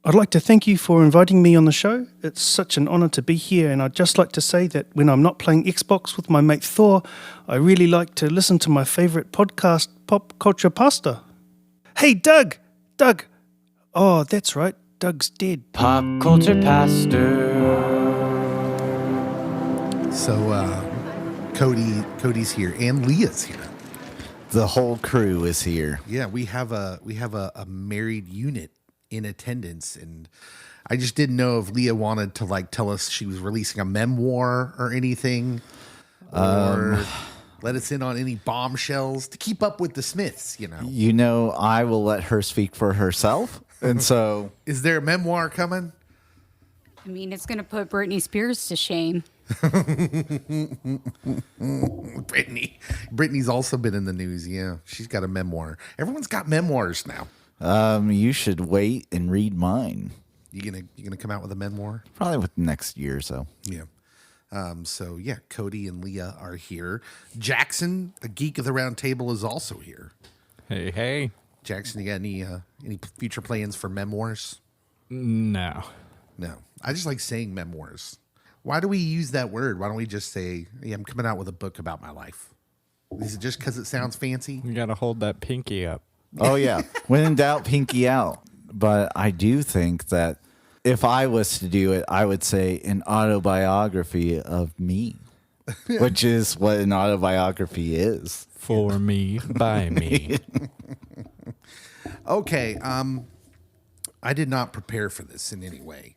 I'd like to thank you for inviting me on the show. It's such an honour to be here, and I'd just like to say that when I'm not playing Xbox with my mate Thor, I really like to listen to my favourite podcast, Pop Culture Pasta. Hey, Doug! Doug! Oh, that's right, Doug's dead. Pop Culture Pastor. So, Cody's here, and Leah's here. The whole crew is here. Yeah, we have a married unit in attendance, and I just didn't know if Leah wanted to tell us she was releasing a memoir or anything, or let us in on any bombshells to keep up with the Smiths. I will let her speak for herself, and so is there a memoir coming? I mean, it's going to put Britney Spears to shame. Britney's also been in the news. Yeah, she's got a memoir. Everyone's got memoirs now. You should wait and read mine. You gonna come out with a memoir? Probably with next year or so. Yeah. So yeah, Cody and Leah are here. Jackson, the geek of the round table, is also here. Hey. Jackson, you got any future plans for memoirs? No. I just like saying memoirs. Why do we use that word? Why don't we just say, "Yeah, I'm coming out with a book about my life"? Is it just because it sounds fancy? You got to hold that pinky up. Oh, yeah. When in doubt, pinky out. But I do think that if I was to do it, I would say an autobiography of me, which is what an autobiography is. For me, by me. Okay. I did not prepare for this in any way.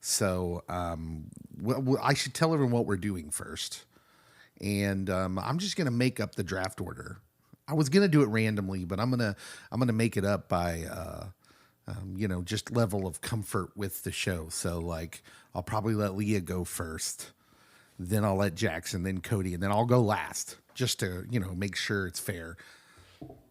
So I should tell everyone what we're doing first. And I'm just going to make up the draft order. I was gonna do it randomly, but I'm gonna make it up by just level of comfort with the show. So I'll probably let Leah go first, then I'll let Jackson, then Cody, and then I'll go last, just to make sure it's fair.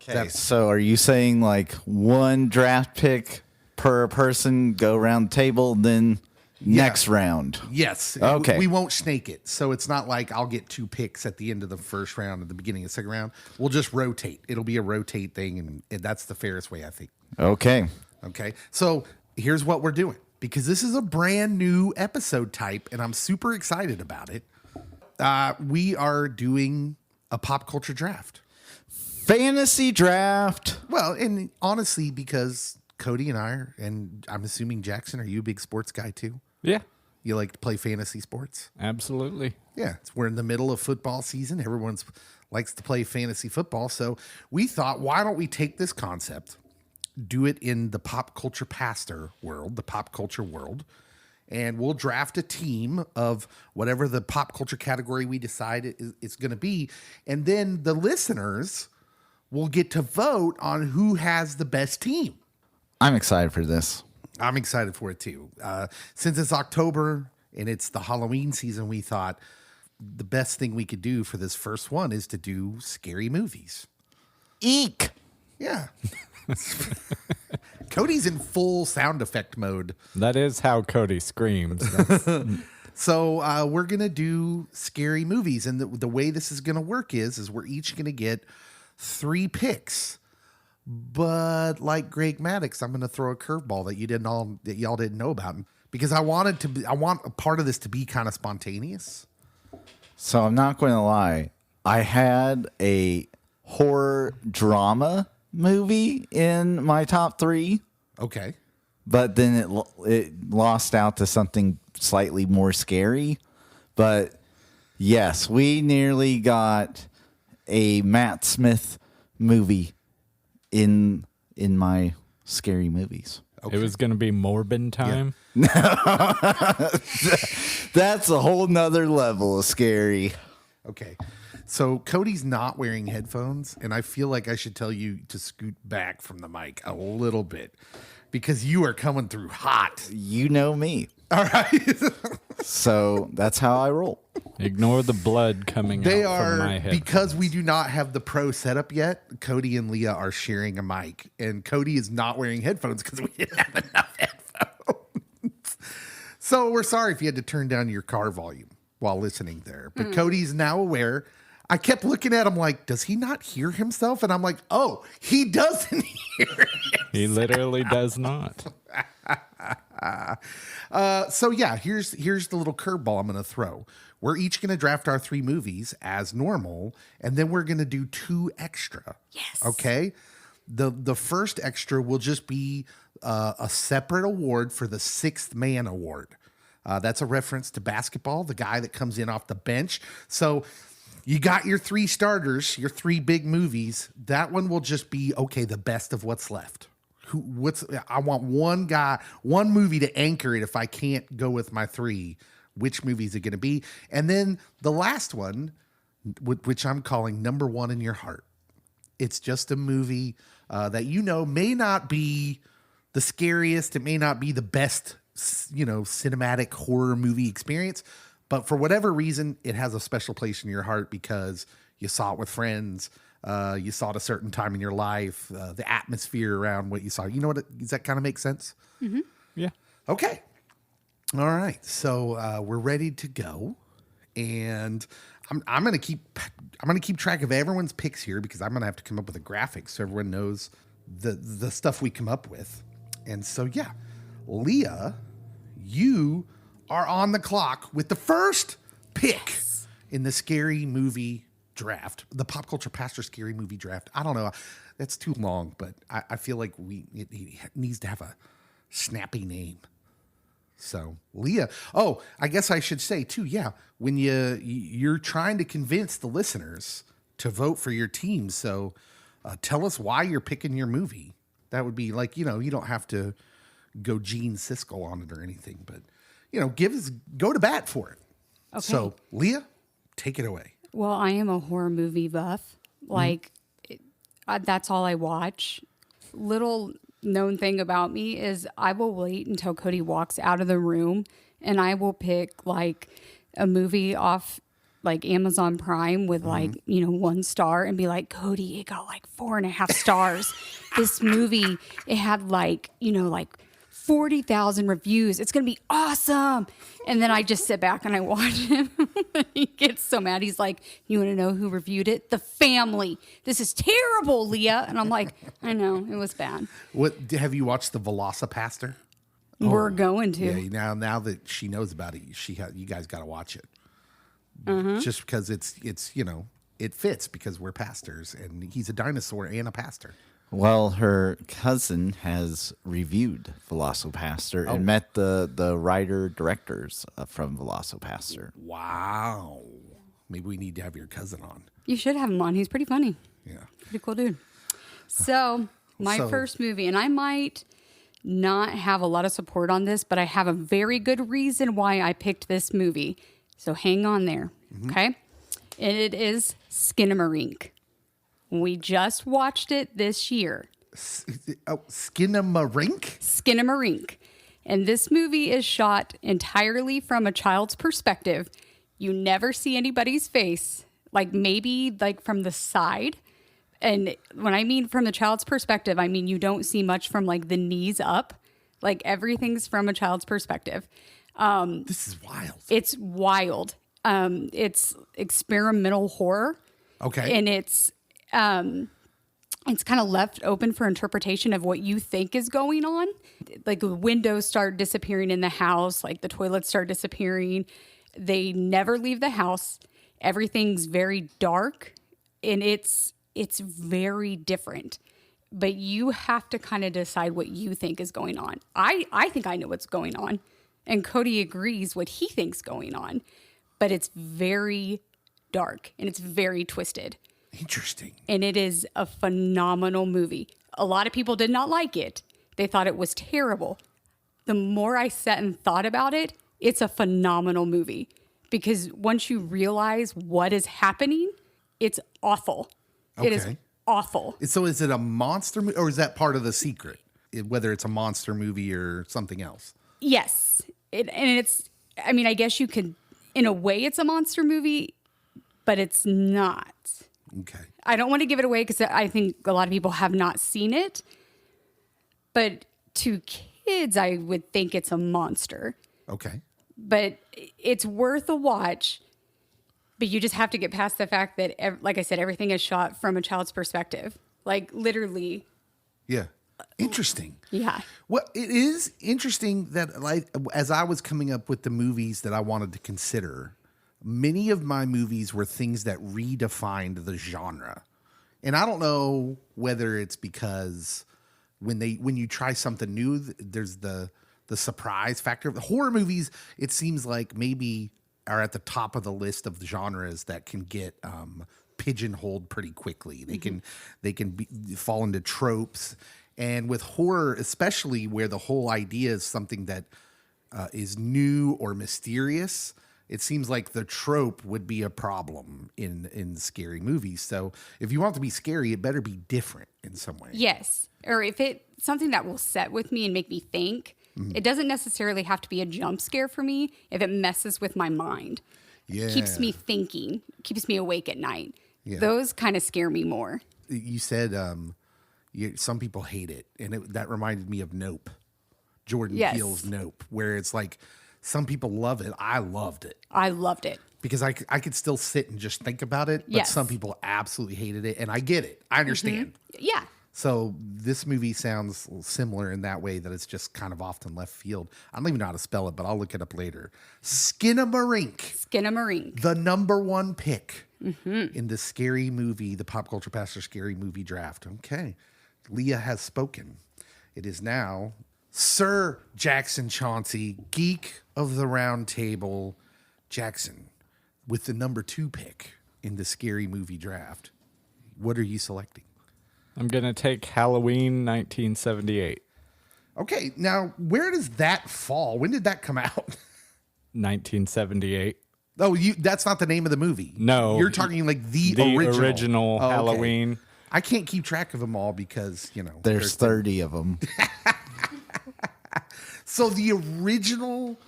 Okay. So are you saying one draft pick per person, go around the table, then next round? Yes. Okay. We won't snake it. So it's not like I'll get 2 picks at the end of the first round, at the beginning of the second round. We'll just rotate. It'll be a rotate thing, and that's the fairest way, I think. Okay. So here's what we're doing, because this is a brand new episode type, and I'm super excited about it. We are doing a pop culture draft. Fantasy draft. Well, and honestly, because Cody and I are, and I'm assuming Jackson, are you a big sports guy too? Yeah. You like to play fantasy sports? Absolutely. Yeah. We're in the middle of football season. Everyone likes to play fantasy football. So we thought, why don't we take this concept, do it in the pop culture pastor world, the pop culture world, and we'll draft a team of whatever the pop culture category we decide it's going to be. And then the listeners will get to vote on who has the best team. I'm excited for this. I'm excited for it too. Since it's October and it's the Halloween season, we thought the best thing we could do for this first one is to do scary movies. Eek. Yeah. Cody's in full sound effect mode. That is how Cody screams. So we're going to do scary movies. And the way this is going to work is we're each going to get 3 picks. But like Greg Maddox, I'm going to throw a curveball that y'all didn't know about, because I want a part of this to be kind of spontaneous. So I'm not going to lie. I had a horror drama movie in my top 3. Okay. But then it lost out to something slightly more scary. But yes, we nearly got a Matt Smith movie in my scary movies. Okay. It was going to be Morbin time. Yeah. That's a whole nother level of scary. Okay. So Cody's not wearing headphones, and I feel like I should tell you to scoot back from the mic a little bit, because you are coming through hot. You know me. All right. So that's how I roll. Ignore the blood coming out from my head. Because we do not have the pro setup yet, Cody and Leah are sharing a mic, and Cody is not wearing headphones because we didn't have enough headphones. So we're sorry if you had to turn down your car volume while listening there. But Cody's now aware. I kept looking at him like, does he not hear himself? And I'm like, oh, he doesn't hear himself. He literally does not. So yeah, here's the little curveball I'm going to throw. We're each going to draft our 3 movies as normal, and then we're going to do 2 extra. Yes. Okay. The first extra will just be a separate award for the 6th man award. That's a reference to basketball, the guy that comes in off the bench. So you got your 3 starters, your 3 big movies. That one will just be, okay, the best of what's left. I want one movie to anchor it if I can't go with my 3. Which movie is it going to be? And then the last one, which I'm calling number 1 in your heart. It's just a movie that may not be the scariest. It may not be the best, cinematic horror movie experience. But for whatever reason, it has a special place in your heart because you saw it with friends. You saw it a certain time in your life. The atmosphere around what you saw. You know what? Does that kind of make sense? Mm-hmm. Yeah. Okay. All right. So we're ready to go. And I'm gonna keep track of everyone's picks here because I'm gonna have to come up with a graphic so everyone knows the stuff we come up with. And so yeah, Leah, you are on the clock with the first pick in the scary movie draft, the Pop Culture Pastor Scary Movie Draft. I don't know, that's too long, but I feel like it needs to have a snappy name. So Leah, I guess I should say too, yeah, when you're trying to convince the listeners to vote for your team, so tell us why you're picking your movie. That would be like, you don't have to go Gene Siskel on it or anything, but go to bat for it. Okay. So Leah, take it away. Well, I am a horror movie buff. Like, that's all I watch. Little known thing about me is I will wait until Cody walks out of the room and I will pick like a movie off like Amazon Prime with 1 star and be like, Cody, it got like 4.5 stars. This movie, it had like 40,000 reviews. It's going to be awesome. And then I just sit back and I watch him. He gets so mad. He's like, you want to know who reviewed it? The family. This is terrible, Leah. And I'm like, I know, it was bad. What have you watched the Velocipaster? We're going to. Yeah, now that she knows about it, you guys got to watch it. Just because it's it fits because we're pastors and he's a dinosaur and a pastor. Well, her cousin has reviewed Velocipaster and met the writer-directors from Velocipaster. Wow. Maybe we need to have your cousin on. You should have him on. He's pretty funny. Yeah. Pretty cool dude. So, my first movie, and I might not have a lot of support on this, but I have a very good reason why I picked this movie. So, hang on there. Okay? And it is Skinamarink. We just watched it this year. Skinamarink? Skinamarink. And this movie is shot entirely from a child's perspective. You never see anybody's face, like maybe like from the side. And when I mean from the child's perspective, I mean you don't see much from like the knees up. Like everything's from a child's perspective. This is wild. It's wild. It's experimental horror. Okay. And it's kind of left open for interpretation of what you think is going on. Like the windows start disappearing in the house, like the toilets start disappearing. They never leave the house. Everything's very dark and it's very different. But you have to kind of decide what you think is going on. I think I know what's going on. And Cody agrees what he thinks going on. But it's very dark and it's very twisted. Interesting. And it is a phenomenal movie. A lot of people did not like it. They thought it was terrible. The more I sat and thought about it, it's a phenomenal movie. Because once you realize what is happening, it's awful. Okay. It is awful. So is it a monster movie or is that part of the secret? Whether it's a monster movie or something else? Yes. I guess you could, in a way it's a monster movie, but it's not. Okay. I don't want to give it away because I think a lot of people have not seen it. But to kids, I would think it's a monster. Okay. But it's worth a watch. But you just have to get past the fact that, like I said, everything is shot from a child's perspective. Like, literally. Yeah. Interesting. Yeah. Well, it is interesting that, like, as I was coming up with the movies that I wanted to consider, many of my movies were things that redefined the genre. And I don't know whether it's because when you try something new, there's the surprise factor. The horror movies, it seems like maybe are at the top of the list of the genres that can get pigeonholed pretty quickly. They can fall into tropes. And with horror, especially where the whole idea is something that is new or mysterious, it seems like the trope would be a problem in scary movies. So if you want it to be scary, it better be different in some way. Yes. Or if it's something that will set with me and make me think, it doesn't necessarily have to be a jump scare for me if it messes with my mind. Yeah. Keeps me thinking, keeps me awake at night. Yeah. Those kind of scare me more. You said some people hate it, and that reminded me of Nope. Jordan Peele's Nope, where it's like some people love it. I loved it. I loved it. Because I could still sit and just think about it, but Yes. some people absolutely hated it, and I get it. I understand. Yeah. So this movie sounds similar in that way, that it's just kind of off in left field. I don't even know how to spell it, but I'll look it up later. Skinamarink. Skinamarink. The number one pick in the scary movie, the Pop Culture Pastor Scary Movie Draft. Okay. Leah has spoken. It is now Sir Jackson Chauncey, Geek of the Round Table. Jackson, with the number 2 pick in the Scary Movie Draft, what are you selecting? I'm going to take Halloween 1978. Okay, now where does that fall? When did that come out? 1978. Oh, that's not the name of the movie. No. You're talking like the original Oh, okay. Halloween. I can't keep track of them all because, There's 30 of them. So the original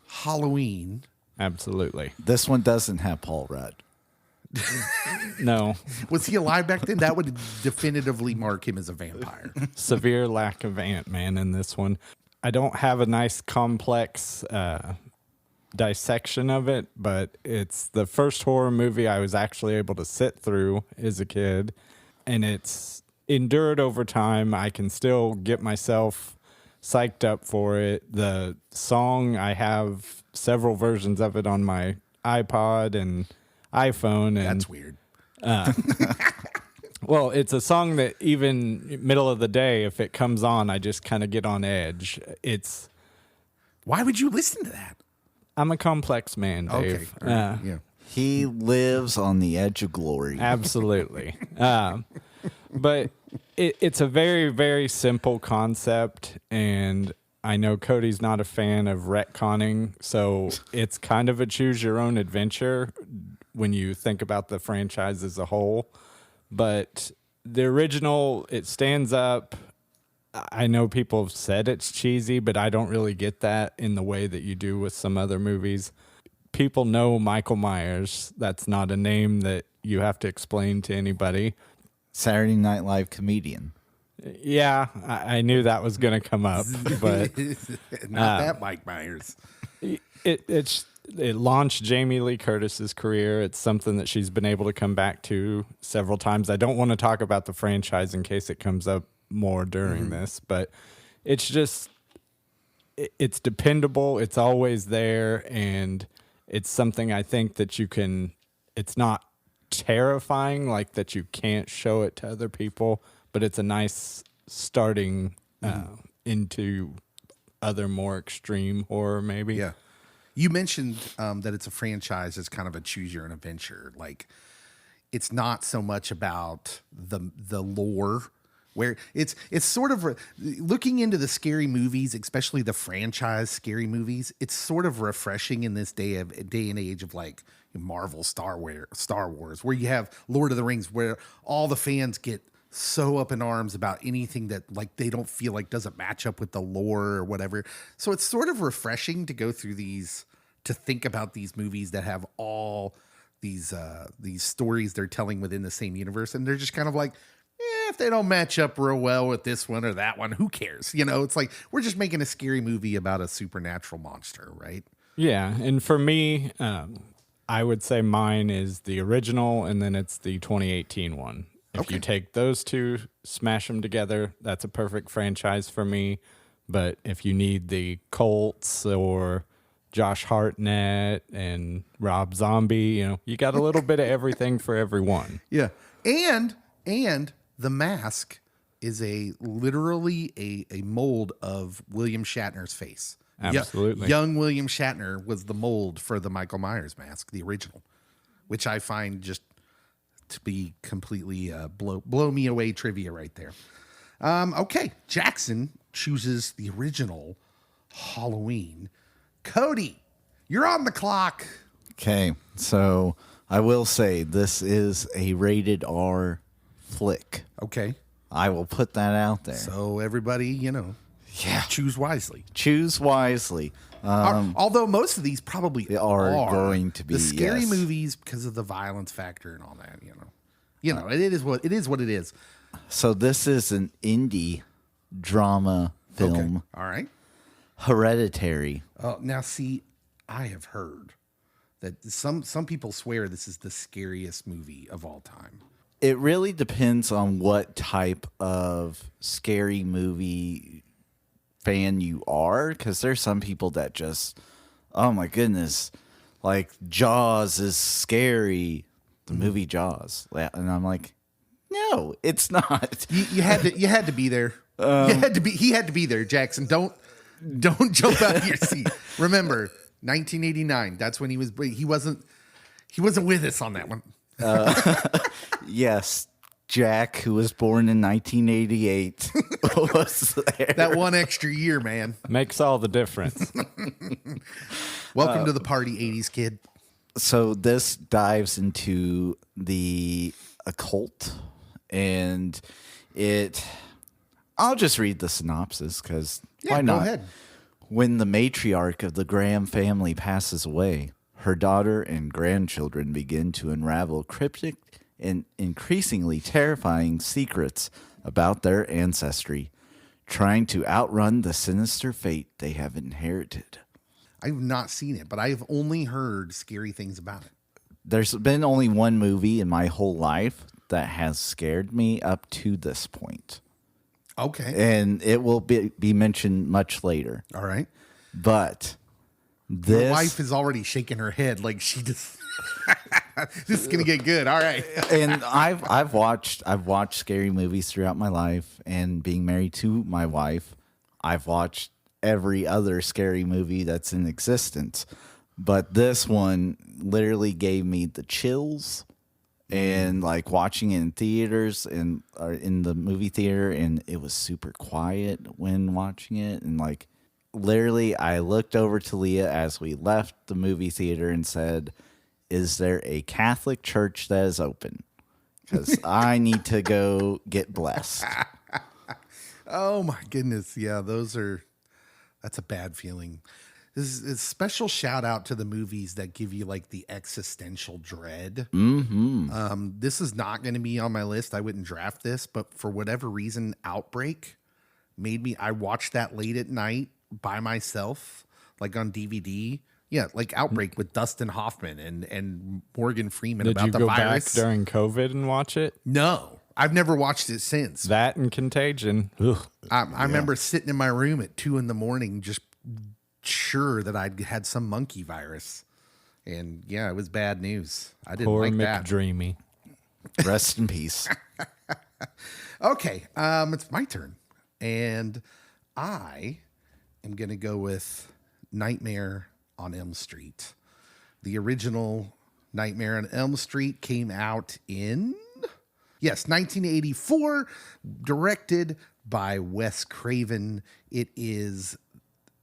Halloween. Absolutely. This one doesn't have Paul Rudd. No. Was he alive back then? That would definitively mark him as a vampire. Severe lack of Ant-Man in this one. I don't have a nice complex dissection of it, but it's the first horror movie I was actually able to sit through as a kid, and it's endured over time. I can still get myself psyched up for it. The song, I have several versions of it on my iPod and iPhone. And That's weird. well, it's a song that even middle of the day, if it comes on, I just kind of get on edge. Why would you listen to that? I'm a complex man, Dave. Okay. All right. Yeah. He lives on the edge of glory. Absolutely. But it's a very, very simple concept, and I know Cody's not a fan of retconning, so it's kind of a choose-your-own adventure when you think about the franchise as a whole. But the original, it stands up. I know people have said it's cheesy, but I don't really get that in the way that you do with some other movies. People know Michael Myers. That's not a name that you have to explain to anybody. Saturday Night Live comedian. Yeah, I knew that was going to come up, but Not that Mike Myers. it launched Jamie Lee Curtis's career. It's something that she's been able to come back to several times. I don't want to talk about the franchise in case it comes up more during this, but it's just it's dependable. It's always there, and it's something I think that you can. It's not terrifying, like that you can't show it to other people, but it's a nice starting into other more extreme horror, maybe. Yeah. You mentioned that it's a franchise. It's kind of a choose your own adventure. Like, it's not so much about the lore, where it's sort of looking into the scary movies, especially the franchise scary movies. It's sort of refreshing in this day and age of like Marvel, Star Wars, where you have Lord of the Rings, where all the fans get so up in arms about anything that like they don't feel like doesn't match up with the lore or whatever. So it's sort of refreshing to go through these, to think about these movies that have all these stories they're telling within the same universe, and they're just kind of like, if they don't match up real well with this one or that one, who cares? It's like we're just making a scary movie about a supernatural monster, right? Yeah, and for me, I would say mine is the original, and then it's the 2018 one. If you take those two, smash them together, that's a perfect franchise for me. But if you need the Colts or Josh Hartnett and Rob Zombie, you got a little bit of everything for everyone. Yeah. And The Mask is literally a mold of William Shatner's face. Absolutely. Young William Shatner was the mold for the Michael Myers mask, the original, which I find just to be completely blow me away trivia right there. Okay, Jackson chooses the original Halloween. Cody, you're on the clock. Okay, so I will say this is a rated R flick. Okay, I will put that out there. so everybody, choose wisely. Choose wisely. Although most of these probably are going to be, the scary yes. movies because of the violence factor and all that. It is what it is. So this is an indie drama film, Okay. All right. Hereditary. Now, see, I have heard that some people swear this is the scariest movie of all time. It really depends on what type of scary movie fan you are, because there's some people that just, oh my goodness, like Jaws is scary. The movie Jaws, and I'm like, no, it's not. You had to be there. He had to be there, Jackson. Don't jump out of your seat. Remember, 1989. That's when he wasn't with us on that one. Yes, Jack, who was born in 1988, was there. That one extra year, man. Makes all the difference. Welcome to the party, 80s kid. So this dives into the occult, and I'll just read the synopsis because why not? Go ahead. When the matriarch of the Graham family passes away, her daughter and grandchildren begin to unravel cryptic and increasingly terrifying secrets about their ancestry, trying to outrun the sinister fate they have inherited. I've not seen it, but I've only heard scary things about it. There's been only one movie in my whole life that has scared me up to this point. Okay. And it will be mentioned much later. All right. But Your this wife is already shaking her head like she just this is gonna get good. All right. and I've watched scary movies throughout my life, and being married to my wife, I've watched every other scary movie that's in existence. But this one literally gave me the chills, and like watching it in theaters and or in the movie theater, and it was super quiet when watching it, and like literally I looked over to Leah as we left the movie theater and said, is there a Catholic church that is open? Because I need to go get blessed. Oh my goodness. Yeah, that's a bad feeling. This is a special shout out to the movies that give you like the existential dread. Mm-hmm. This is not going to be on my list. I wouldn't draft this, but for whatever reason, Outbreak I watched that late at night by myself, like on DVD. Yeah, like Outbreak with Dustin Hoffman and Morgan Freeman Did about you the go virus. back during COVID and watch it? No, I've never watched it since. That and Contagion. Ugh. I remember sitting in my room at 2 a.m, just sure that I'd had some monkey virus. And yeah, it was bad news. I didn't Poor like that. McDreamy. Rest in peace. Okay, it's my turn. And I am going to go with Nightmare on Elm Street. The original Nightmare on Elm Street came out in 1984, directed by Wes Craven.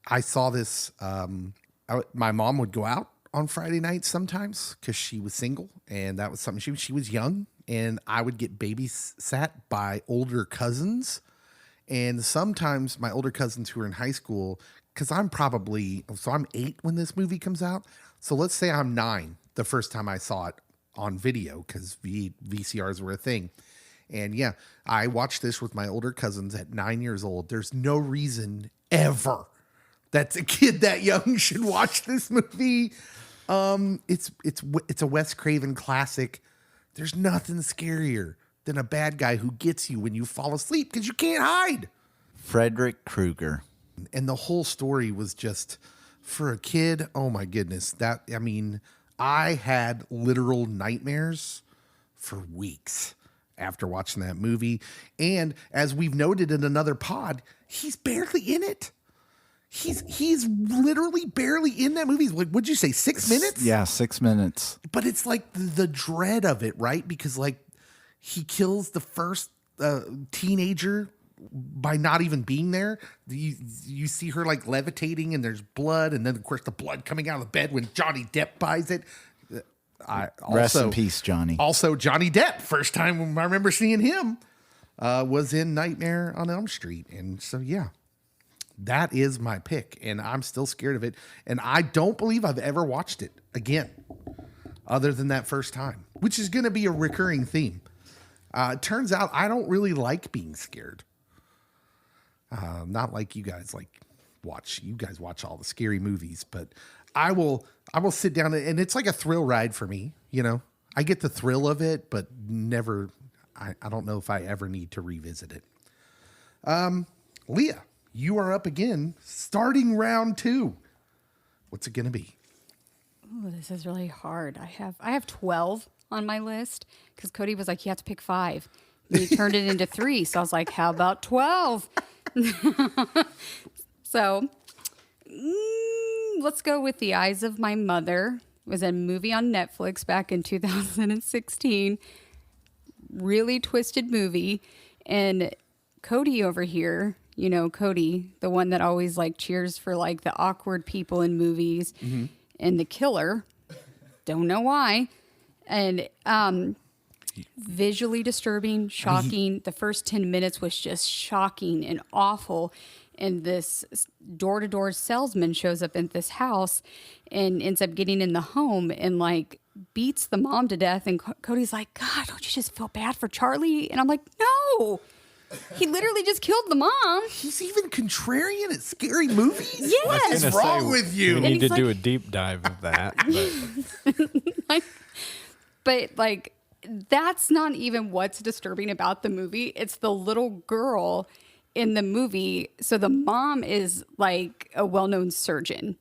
I saw this, my mom would go out on Friday nights sometimes because she was single, and that was something she was young, and I would get babysat by older cousins. And sometimes my older cousins who are in high school, because I'm 8 when this movie comes out. So let's say I'm 9 the first time I saw it on video, because VCRs were a thing. And yeah, I watched this with my older cousins at 9 years old. There's no reason ever that a kid that young should watch this movie. It's a Wes Craven classic. There's nothing scarier than a bad guy who gets you when you fall asleep because you can't hide. Frederick Krueger. And the whole story was just, for a kid, oh my goodness. I had literal nightmares for weeks after watching that movie. And as we've noted in another pod, he's barely in it. He's literally barely in that movie. Like, what'd you say, 6 minutes? Yeah, 6 minutes. But it's like the dread of it, right? Because like he kills the first teenager by not even being there. You see her like levitating and there's blood, and then of course the blood coming out of the bed when Johnny Depp buys it. Rest in peace, Johnny. Also, Johnny Depp, first time I remember seeing him was in Nightmare on Elm Street. And so, yeah, that is my pick. And I'm still scared of it. And I don't believe I've ever watched it again, other than that first time, which is going to be a recurring theme. It turns out I don't really like being scared. Not like you guys watch all the scary movies, but I will sit down and it's like a thrill ride for me. You know, I get the thrill of it, but never, I don't know if I ever need to revisit it. Leah, you are up again, starting round 2. What's it going to be? Oh, this is really hard. I have 12 on my list because Cody was like, you have to pick 5. And he turned it into 3. So I was like, how about 12? So let's go with The Eyes of My Mother. It was a movie on Netflix back in 2016. Really twisted movie. And Cody over here, you know, Cody, the one that always like cheers for like the awkward people in movies and the killer. Don't know why. And visually disturbing, shocking. The first 10 minutes was just shocking and awful. And this door-to-door salesman shows up at this house and ends up getting in the home and like beats the mom to death. And Cody's like, God, don't you just feel bad for Charlie? And I'm like, no, he literally just killed the mom. He's even contrarian at scary movies? Yes. What is wrong with you? We need to he's do like- a deep dive of that. But But like, that's not even what's disturbing about the movie. It's the little girl in the movie. So the mom is like a well-known surgeon.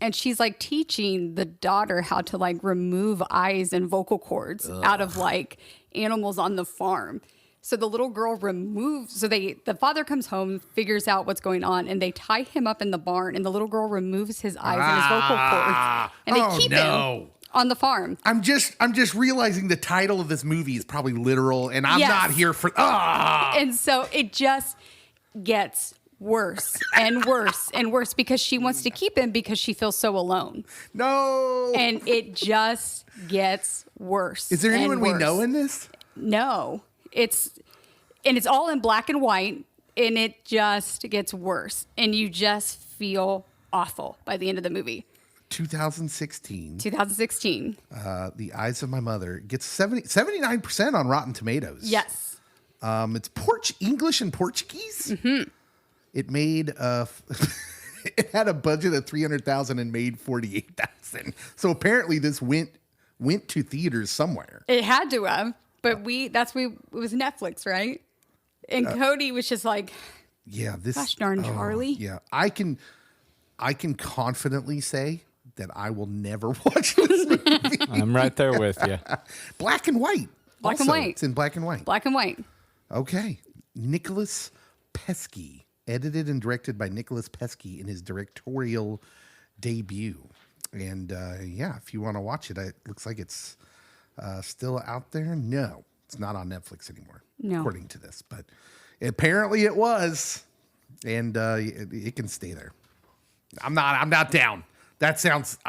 And she's like teaching the daughter how to like remove eyes and vocal cords out of like animals on the farm. So the little girl removes, the father comes home, figures out what's going on, and they tie him up in the barn, and the little girl removes his eyes and his vocal cords, and they keep him on the farm. I'm just realizing the title of this movie is probably literal, and I'm Yes. not here for. And so it just gets worse and worse and worse because she wants to keep him because she feels so alone. No. And it just gets worse. Is there and anyone we worse. know in this? No. It's all in black and white, and it just gets worse. And you just feel awful by the end of the movie. 2016. 2016. The Eyes of My Mother gets 79% on Rotten Tomatoes. Yes. It's English and Portuguese. Mm-hmm. It made it had a budget of 300,000 and made 48,000. So apparently this went to theaters somewhere. It had to have, but it was Netflix, right? And Cody was just like, Yeah, this. gosh darn Charlie. Yeah, I can confidently say that I will never watch this movie. I'm right there with you. Black and white. Black and white. It's in black and white. Black and white. Okay. Nicholas Pesky, edited and directed by Nicholas Pesky in his directorial debut. And if you want to watch it, it looks like it's still out there. No, it's not on Netflix anymore, No. according to this. But apparently it was, and it can stay there. I'm not down. That sounds.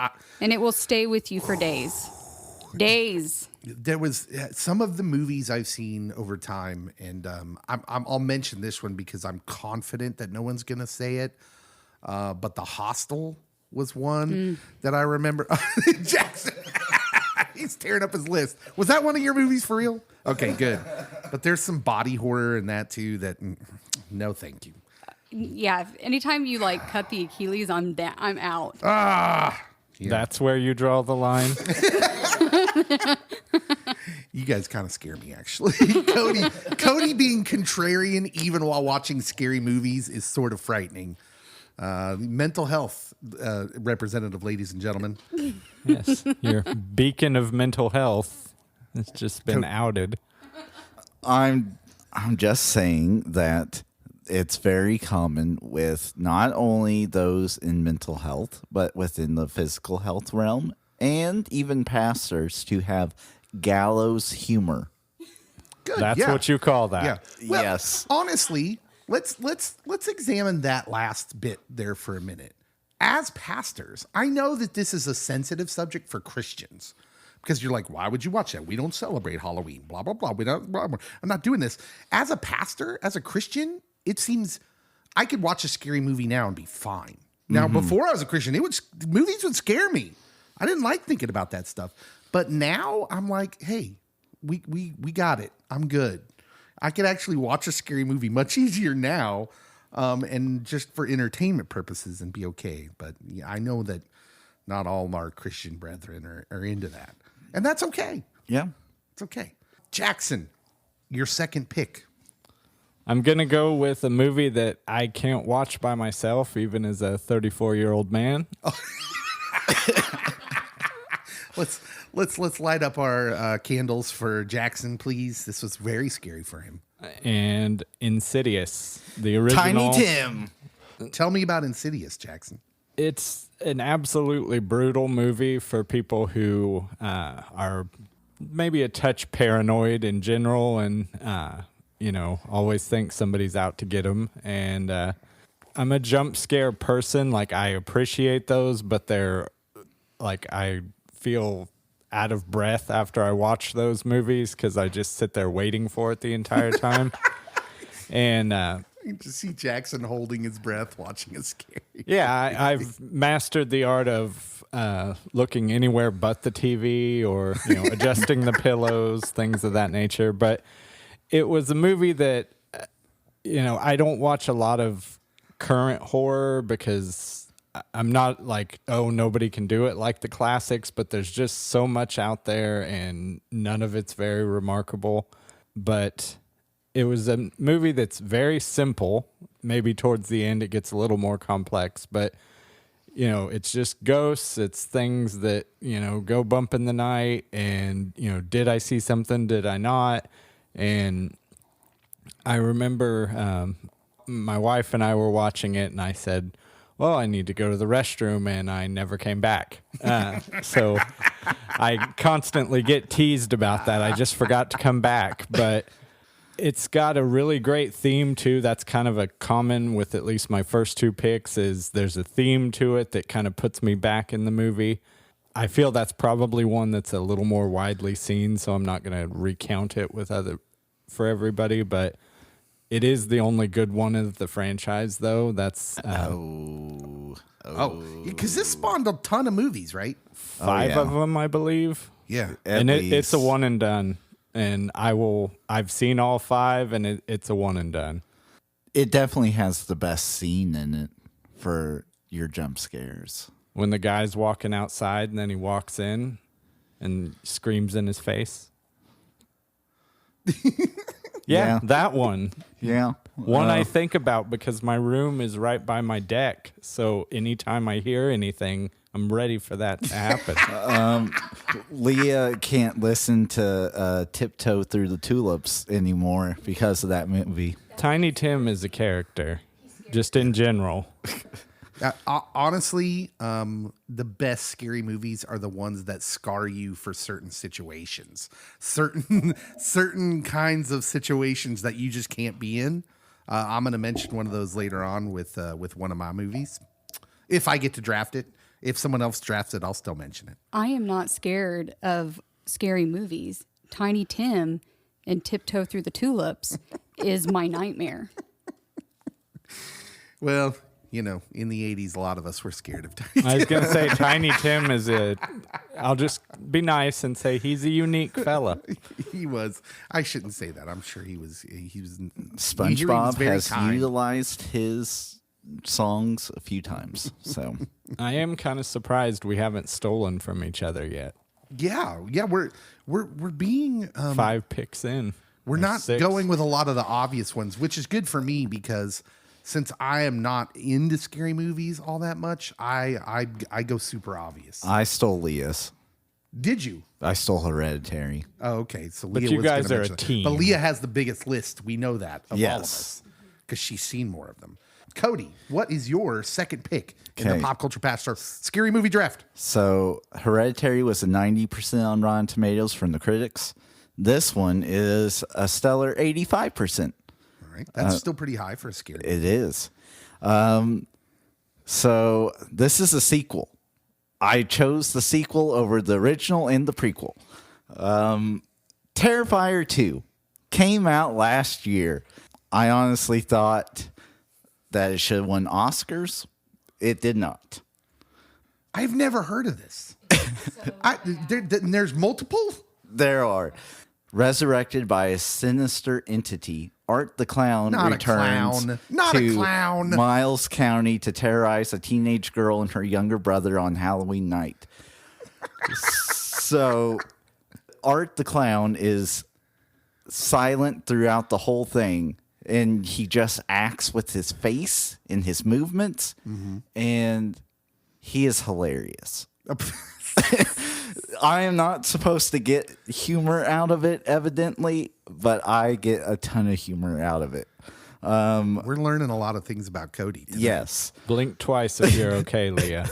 And it will stay with you for days. Days. There was some of the movies I've seen over time, and I'll mention this one because I'm confident that no one's gonna say it. But The Hostel was one that I remember. Jackson, he's tearing up his list. Was that one of your movies for real? Okay, good. But there's some body horror in that too. That no, thank you. Yeah. Anytime you like cut the Achilles, I'm out. Yeah. That's where you draw the line. You guys kind of scare me, actually. Cody being contrarian even while watching scary movies is sort of frightening. Mental health representative, ladies and gentlemen. Yes, your beacon of mental health has just been outed. I'm just saying that it's very common with not only those in mental health, but within the physical health realm, and even pastors to have gallows humor. Good. That's yeah. what you call that. Yeah. Well, Yes. Honestly, let's examine that last bit there for a minute. As pastors, I know that this is a sensitive subject for Christians because you're like, why would you watch that? We don't celebrate Halloween. Blah blah blah. I'm not doing this. As a pastor, as a Christian, it seems I could watch a scary movie now and be fine. Now, before I was a Christian, movies would scare me. I didn't like thinking about that stuff. But now I'm like, hey, we got it. I'm good. I could actually watch a scary movie much easier now, and just for entertainment purposes and be okay. But yeah, I know that not all our Christian brethren are into that. And that's okay. Yeah. It's okay. Jackson, your second pick. I'm going to go with a movie that I can't watch by myself, even as a 34-year-old man. Let's light up our candles for Jackson, please. This was very scary for him. And Insidious, the original. Tiny Tim. Tell me about Insidious, Jackson. It's an absolutely brutal movie for people who are maybe a touch paranoid in general and, always think somebody's out to get them. And I'm a jump scare person. Like, I appreciate those, but they're like, I feel out of breath after I watch those movies because I just sit there waiting for it the entire time. And You can just see Jackson holding his breath, watching a scary. yeah, I've mastered the art of looking anywhere but the TV or adjusting the pillows, things of that nature. But it was a movie that I don't watch a lot of current horror because I'm not like, oh, nobody can do it like the classics, but there's just so much out there and none of it's very remarkable. But it was a movie that's very simple. Maybe towards the end it gets a little more complex, but it's just ghosts. It's things that, go bump in the night and, did I see something? Did I not? And I remember my wife and I were watching it and I said, well, I need to go to the restroom, and I never came back. So I constantly get teased about that. I just forgot to come back. But it's got a really great theme, too. That's kind of a common with at least my first two picks is there's a theme to it that kind of puts me back in the movie. I feel that's probably one that's a little more widely seen, so I'm not going to recount it for everybody, but it is the only good one of the franchise, though. That's Because this spawned a ton of movies, right? 5 of them, I believe. Yeah. And it's a one and done. And I've seen all 5, and it's a one and done. It definitely has the best scene in it for your jump scares. When the guy's walking outside, and then he walks in and screams in his face. Yeah, that one. Yeah. One I think about because my room is right by my deck. So anytime I hear anything, I'm ready for that to happen. Leah can't listen to Tiptoe Through the Tulips anymore because of that movie. Tiny Tim is a character, just in general. Honestly, the best scary movies are the ones that scar you for certain situations, certain kinds of situations that you just can't be in. I'm going to mention one of those later on with one of my movies. If I get to draft it, if someone else drafts it, I'll still mention it. I am not scared of scary movies. Tiny Tim and Tiptoe Through the Tulips is my nightmare. Well, in the 80s, a lot of us were scared of Tiny I was going to say Tiny Tim I'll just be nice and say he's a unique fella. He was. I shouldn't say that. I'm sure he was. SpongeBob very has kind. utilized his songs a few times. So I am kind of surprised we haven't stolen from each other yet. Yeah, we're being 5 picks in. we're Or not 6. going with a lot of the obvious ones, which is good for me because since I am not into scary movies all that much, I go super obvious. I stole Leah's. Did you? I stole Hereditary. Oh, okay. So But Leah you was gonna guys are a mention that. team. But Leah has the biggest list. We know that of all of Yes. us because she's seen more of them. Cody, what is your second pick in Okay. the Pop Culture Pastor Scary Movie Draft? So Hereditary was a 90% on Rotten Tomatoes from the critics. This one is a stellar 85%. All right, that's still pretty high for a scary movie. It is. So this is a sequel. I chose the sequel over the original and the prequel. Terrifier 2 came out last year. I honestly thought that it should have won Oscars. It did not. I've never heard of this. There's multiple? There are. Resurrected by a sinister entity, Art the Clown Not a returns clown. Not a to clown. Miles County to terrorize a teenage girl and her younger brother on Halloween night. So, Art the Clown is silent throughout the whole thing, and he just acts with his face and his movements, and he is hilarious. I am not supposed to get humor out of it, evidently, but I get a ton of humor out of it. We're learning a lot of things about Cody today. Yes. Blink twice if you're okay, Leah.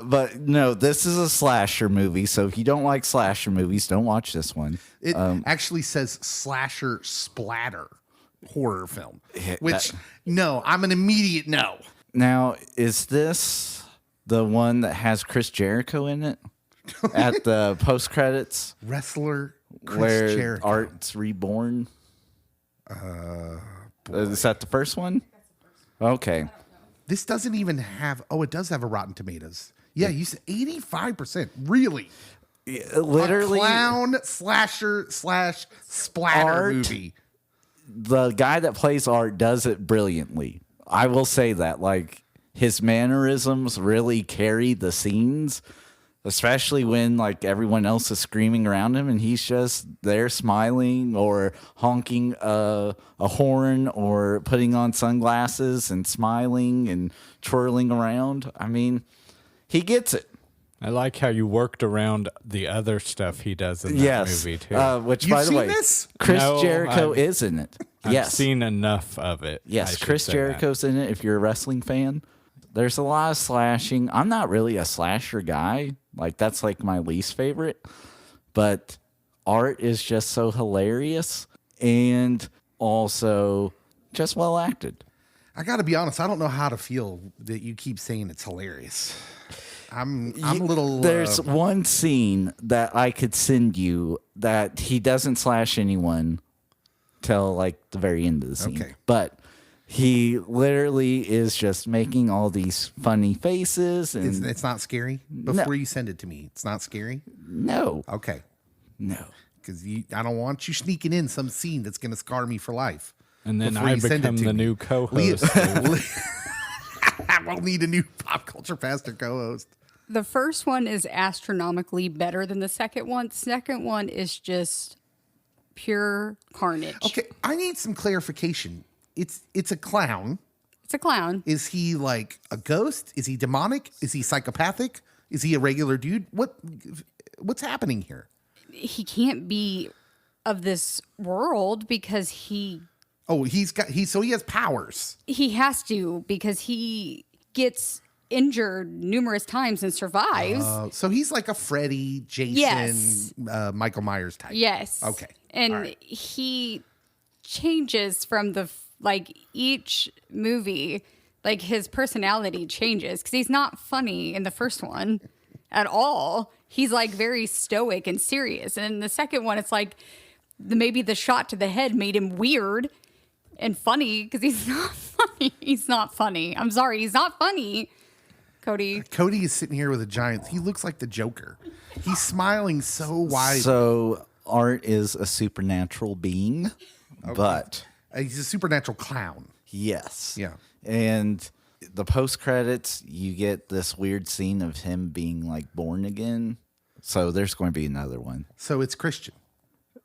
But no, this is a slasher movie, so if you don't like slasher movies, don't watch this one. It actually says slasher splatter horror film, which, no, I'm an immediate no. Now, is this the one that has Chris Jericho in it at the post credits Wrestler Chris where Jericho. Art's reborn? Is that the first one? Okay. This doesn't even have, it does have a Rotten Tomatoes. Yeah, you said 85%. Really? Literally, A clown slasher / splatter Art. movie. the guy that plays Art does it brilliantly. I will say that. Like, his mannerisms really carry the scenes, especially when like everyone else is screaming around him and he's just there smiling or honking a horn or putting on sunglasses and smiling and twirling around. I mean, he gets it. I like how you worked around the other stuff he does in that Yes. movie too. Which, You've by the seen way, this? Chris No, Jericho I've- is in it. I've Yes. seen enough of it. I Yes, should Chris say Jericho's in it if you're a wrestling fan. There's a lot of slashing. I'm not really a slasher guy. Like, that's like my least favorite. But Art is just so hilarious and also just well acted. I got to be honest. I don't know how to feel that you keep saying it's hilarious. I'm a little. There's one scene that I could send you that he doesn't slash anyone till like the very end of the scene. Okay. But he literally is just making all these funny faces and it's not scary. Before you send it to me, it's not scary. no, Okay, no. because I don't want you sneaking in some scene that's going to scar me for life. And then before I you send it become to the me. new co-host. We'll need a new pop culture pastor co-host. The first one is astronomically better than the second one. The second one is just pure carnage. Okay, I need some clarification. It's a clown. It's a clown. Is he like a ghost? Is he demonic? Is he psychopathic? Is he a regular dude? What's happening here? He can't be of this world because he Oh, he has powers. has to, because he gets injured numerous times and survives. So he's like a Freddy, Jason, Yes. Michael Myers type. Yes. Okay. And All right. he changes from each movie, like his personality changes because he's not funny in the first one at all. He's like very stoic and serious. And in the second one, it's like maybe the shot to the head made him weird and funny because he's not funny. He's not funny. I'm sorry. He's not funny. Cody. Cody is sitting here with a giant. He looks like the Joker. He's smiling so wide. So Art is a supernatural being, but He's a supernatural clown. yes. Yeah. And the post credits, you get this weird scene of him being like born again. So there's going to be another one. So it's Christian.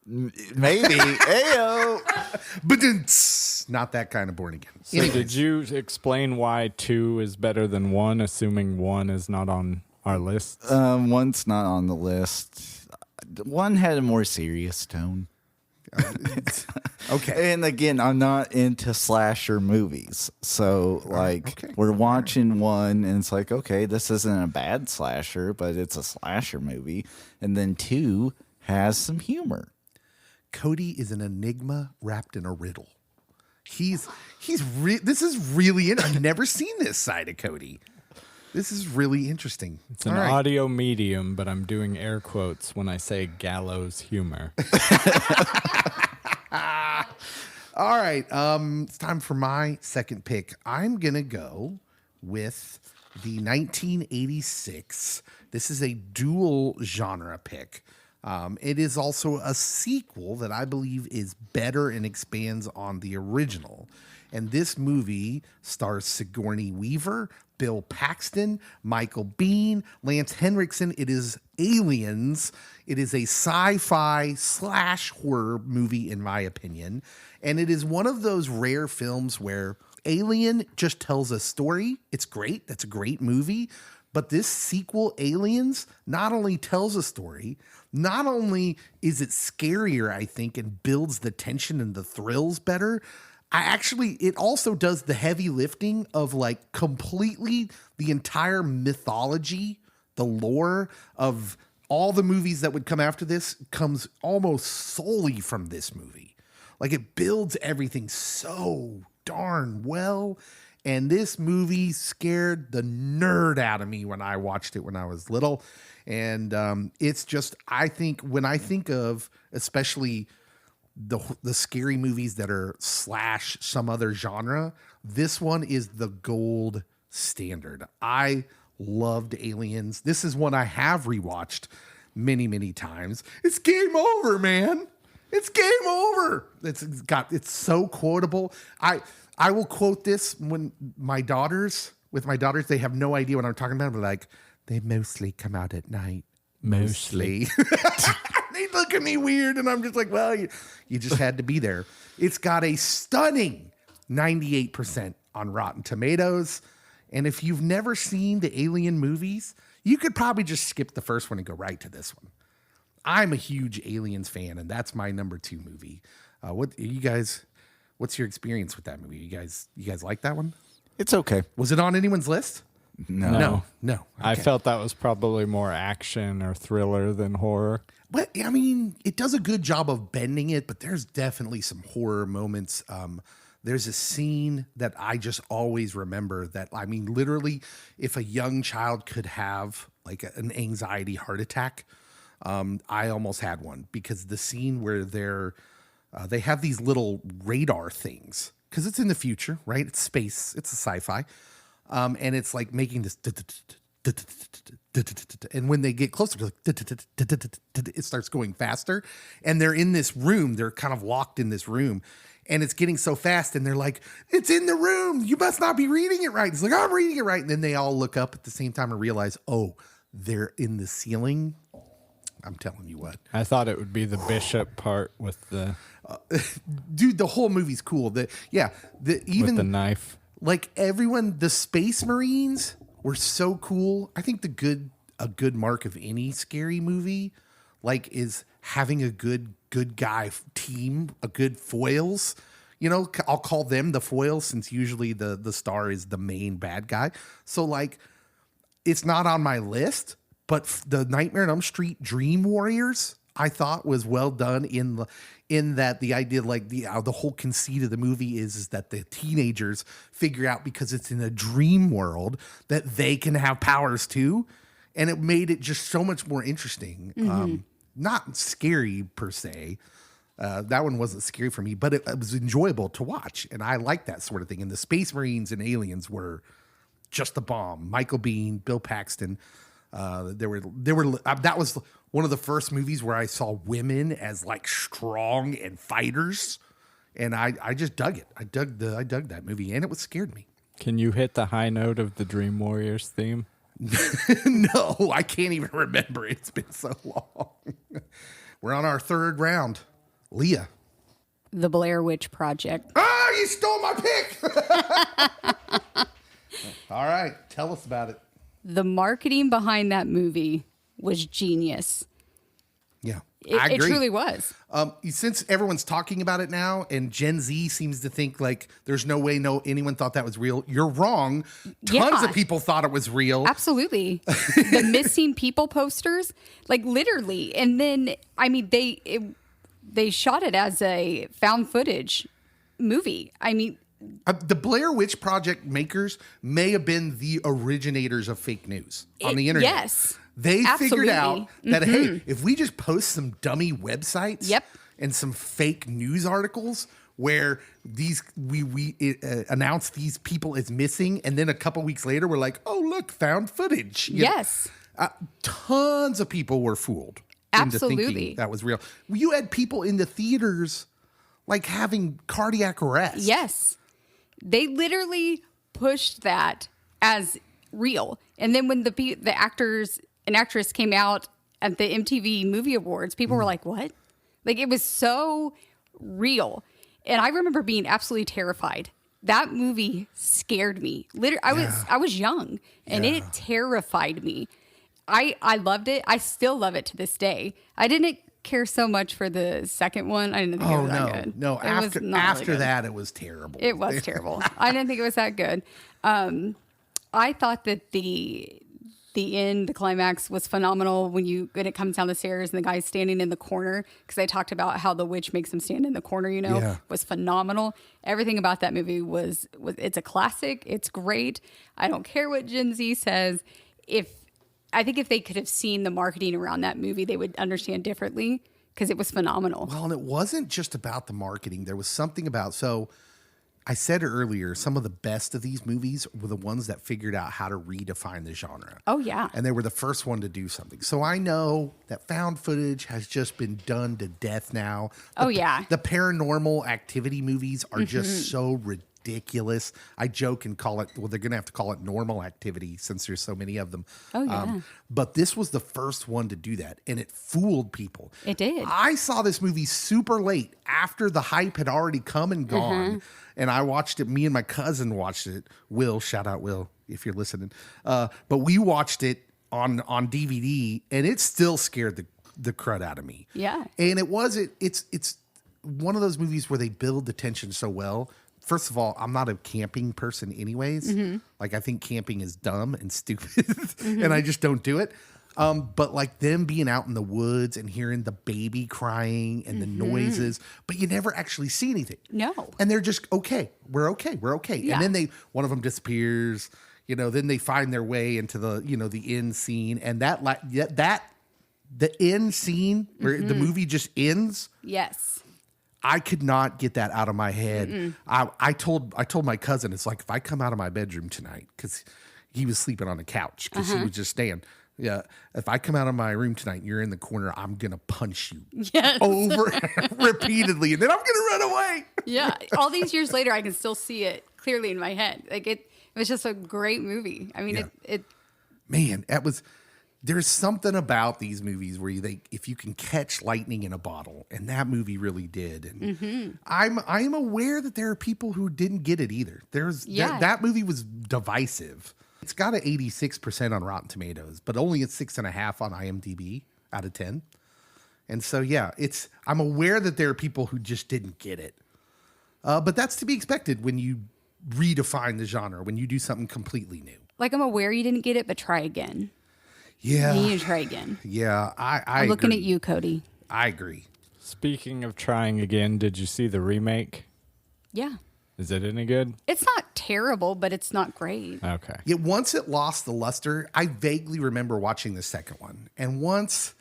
Maybe. Ayo. But not that kind of born again. So Anyways. did you explain why 2 is better than 1, assuming 1 is not on our list? One's not on the list. One had a more serious tone. Okay. And again, I'm not into slasher movies. So, like, okay. we're watching one, and it's like, okay, this isn't a bad slasher, but it's a slasher movie. And then 2 has some humor. Cody is an enigma wrapped in a riddle. This is really I've never seen this side of Cody. This is really interesting. It's an audio medium, but I'm doing air quotes when I say gallows humor. All right. It's time for my second pick. I'm going to go with the 1986. This is a dual genre pick. It is also a sequel that I believe is better and expands on the original. And this movie stars Sigourney Weaver, Bill Paxton, Michael Biehn, Lance Henriksen. It is Aliens. It is a sci-fi / horror movie, in my opinion. And it is one of those rare films where Alien just tells a story. It's great. That's a great movie. But this sequel, Aliens, not only tells a story, not only is it scarier, I think, and builds the tension and the thrills better, it also does the heavy lifting of like completely the entire mythology, the lore of all the movies that would come after this comes almost solely from this movie. Like it builds everything so darn well. And this movie scared the nerd out of me when I watched it when I was little. And it's just, I think, when I think of especially the scary movies that are / some other genre, this one is the gold standard. I loved Aliens. This is one I have rewatched many, many times. It's game over, man. It's game over. It's so quotable. I will quote this when my daughters, they have no idea what I'm talking about, but like, they mostly come out at night. Mostly. They look at me weird, and I'm just like, well, you just had to be there. It's got a stunning 98% on Rotten Tomatoes. And if you've never seen the Alien movies, you could probably just skip the first one and go right to this one. I'm a huge Aliens fan, and that's my number 2 movie. What's your experience with that movie? You guys like that one? It's okay. Was it on anyone's list? No. No. Okay. I felt that was probably more action or thriller than horror. But I mean, it does a good job of bending it, but there's definitely some horror moments. There's a scene that I just always remember that, I mean, literally, if a young child could have like an anxiety heart attack, I almost had one, because the scene where they have these little radar things, because it's in the future, right? It's space. It's a sci-fi. And it's like making this, and when they get closer, it starts going faster. And they're in this room. They're kind of locked in this room. And it's getting so fast. And they're like, it's in the room. You must not be reading it right. It's like, I'm reading it right. And then they all look up at the same time and realize, oh, they're in the ceiling. I'm telling you what. I thought it would be the bishop part with the dude, the whole movie's cool. with the knife. Like everyone, the Space Marines were so cool. I think a good mark of any scary movie, like, is having a good guy team, a good foils. You know, I'll call them the foils, since usually the star is the main bad guy. So like, it's not on my list, but the Nightmare on Elm Street Dream Warriors, I thought was well done in that the idea, like the whole conceit of the movie is that the teenagers figure out, because it's in a dream world, that they can have powers too. And it made it just so much more interesting. Mm-hmm. Not scary per se. That one wasn't scary for me, but it was enjoyable to watch. And I like that sort of thing. And the Space Marines and Aliens were just the bomb. Michael Biehn, Bill Paxton. That was one of the first movies where I saw women as like strong and fighters, and I just dug it. I dug that movie, and it scared me. Can you hit the high note of the Dream Warriors theme? No, I can't even remember. It's been so long. We're on our third round. Leah. The Blair Witch Project. Ah, you stole my pick. All right, tell us about it. The marketing behind that movie was genius. Yeah, It truly was. Since everyone's talking about it now, and Gen Z seems to think like there's no way anyone thought that was real. You're wrong. Tons of people thought it was real. Absolutely. The missing people posters, like literally. And then, I mean, they shot it as a found footage movie. I mean, The Blair Witch Project makers may have been the originators of fake news on the internet. Yes. They figured Absolutely. out that, hey, if we just post some dummy websites Yep. and some fake news articles where we announce these people as missing, and then a couple weeks later we're like, oh, look, found footage. Yes. Tons of people were fooled into Absolutely. thinking that was real. You had people in the theaters like having cardiac arrest. Yes. They literally pushed that as real. And then when the actors and actress came out at the MTV Movie Awards, people were like, what? Like, it was so real. And I remember being absolutely terrified. That movie scared me. Literally, I was young, and it terrified me. I loved it. I still love it to this day. I didn't care so much for the second one. I didn't think it was that good. No, It was after not really good. that, it was terrible. It was terrible. I didn't think it was that good. I thought that the end, the climax was phenomenal when it comes down the stairs and the guy's standing in the corner, because they talked about how the witch makes him stand in the corner, was phenomenal. Everything about that movie was it's a classic. It's great. I don't care what Gen Z says. I think if they could have seen the marketing around that movie, they would understand differently, because it was phenomenal. Well, and it wasn't just about the marketing. There was something about, so I said earlier, some of the best of these movies were the ones that figured out how to redefine the genre. Oh, yeah. And they were the first one to do something. So I know that found footage has just been done to death now. Yeah. The paranormal activity movies are just so ridiculous. I joke and call it, well, they're going to have to call it normal activity since there's so many of them. Oh, yeah. But this was the first one to do that, and it fooled people. It did. I saw this movie super late after the hype had already come and gone. And I watched it. Me and my cousin watched it. Will, shout out Will, if you're listening. But we watched it on DVD, and it still scared the crud out of me. Yeah. And it's one of those movies where they build the tension so well. First of all, I'm not a camping person anyways. Like, I think camping is dumb and stupid, and I just don't do it. But like them being out in the woods and hearing the baby crying and the noises, but you never actually see anything. No. And they're just, okay, we're okay. Yeah. And then one of them disappears, then they find their way into the, the end scene. And the end scene where the movie just ends. Yes. I could not get that out of my head. I told my cousin, it's like, if I come out of my bedroom tonight, because he was sleeping on the couch because he was just staying. Yeah, if I come out of my room tonight and you're in the corner, I'm going to punch you over repeatedly, and then I'm going to run away. Yeah. All these years later, I can still see it clearly in my head. Like, it was just a great movie. I mean, Man, there's something about these movies where if you can catch lightning in a bottle, and that movie really did. And I'm aware that there are people who didn't get it either. That movie was divisive. It's got an 86% on Rotten Tomatoes, but only a 6.5 on IMDb out of 10. And so, yeah, I'm aware that there are people who just didn't get it. But that's to be expected when you redefine the genre, when you do something completely new. like, I'm aware you didn't get it, but try again. Yeah. You need to try again. Yeah, I'm looking at you, Cody. I agree. Speaking of trying again, did you see the remake? Yeah. Is it any good? It's not terrible, but it's not great. Okay. Yeah, once it lost the luster, I vaguely remember watching the second one. And once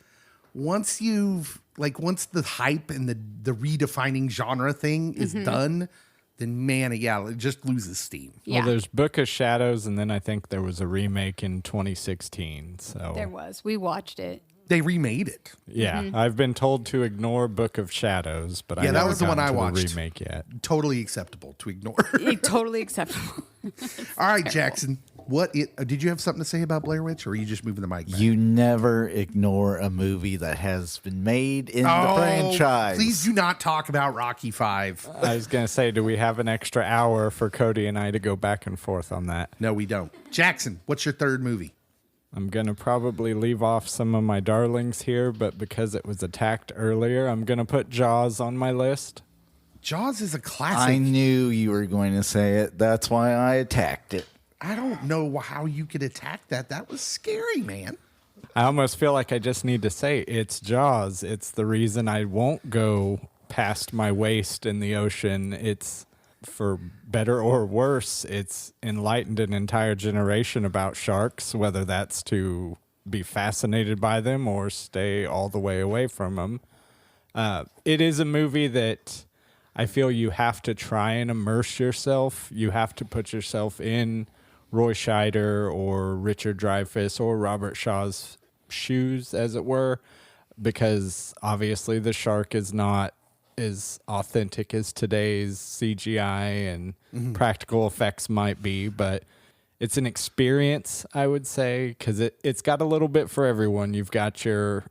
the hype and the redefining genre thing is done, then man, yeah, it just loses steam. Yeah. Well, there's Book of Shadows, and then I think there was a remake in 2016. So There was. We watched it. They remade it. Yeah, I've been told to ignore Book of Shadows, but I Yeah, that never was the one gotten I to the watched. remake yet. Totally acceptable to ignore. Totally acceptable. All right, Jackson. Did you have something to say about Blair Witch, or are you just moving the mic back? You never ignore a movie that has been made in the franchise. Please do not talk about Rocky V. I was going to say, do we have an extra hour for Cody and I to go back and forth on that? No, we don't. Jackson, what's your third movie? I'm going to probably leave off some of my darlings here, but because it was attacked earlier, I'm going to put Jaws on my list. Jaws is a classic. I knew you were going to say it. That's why I attacked it. I don't know how you could attack that. That was scary, man. I almost feel like I just need to say it's Jaws. It's the reason I won't go past my waist in the ocean. It's, for better or worse, it's enlightened an entire generation about sharks, whether that's to be fascinated by them or stay all the way away from them. It is a movie that I feel you have to try and immerse yourself. You have to put yourself in Roy Scheider or Richard Dreyfuss or Robert Shaw's shoes, as it were, because obviously the shark is not as authentic as today's CGI and practical effects might be, but it's an experience, I would say, because it's got a little bit for everyone. You've got your,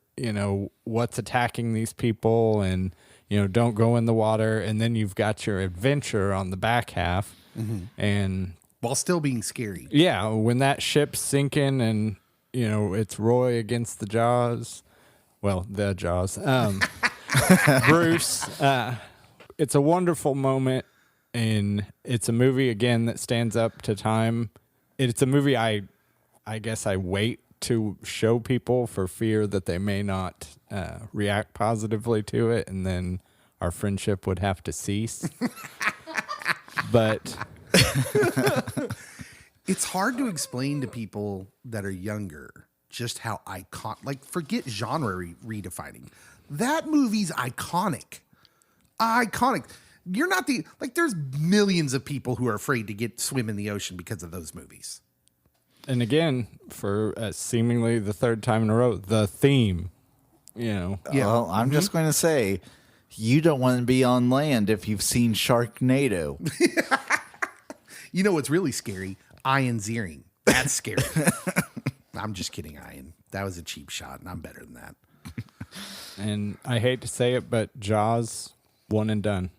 what's attacking these people and, don't go in the water. And then you've got your adventure on the back half. And While still being scary. yeah, when that ship's sinking and, it's Roy against the Jaws. Well, the Jaws. Bruce. It's a wonderful moment, and it's a movie, again, that stands up to time. It's a movie I guess I wait to show people for fear that they may not react positively to it, and then our friendship would have to cease. But It's hard to explain to people that are younger just how forget genre redefining. That movie's iconic. Iconic. You're not there's millions of people who are afraid to swim in the ocean because of those movies. and again, for seemingly the third time in a row, the theme, Yeah. Well, I'm just going to say, you don't want to be on land if you've seen Sharknado. You know what's really scary? Ian Ziering. That's scary. I'm just kidding, Ian. That was a cheap shot, and I'm better than that. and I hate to say it, but Jaws, one and done.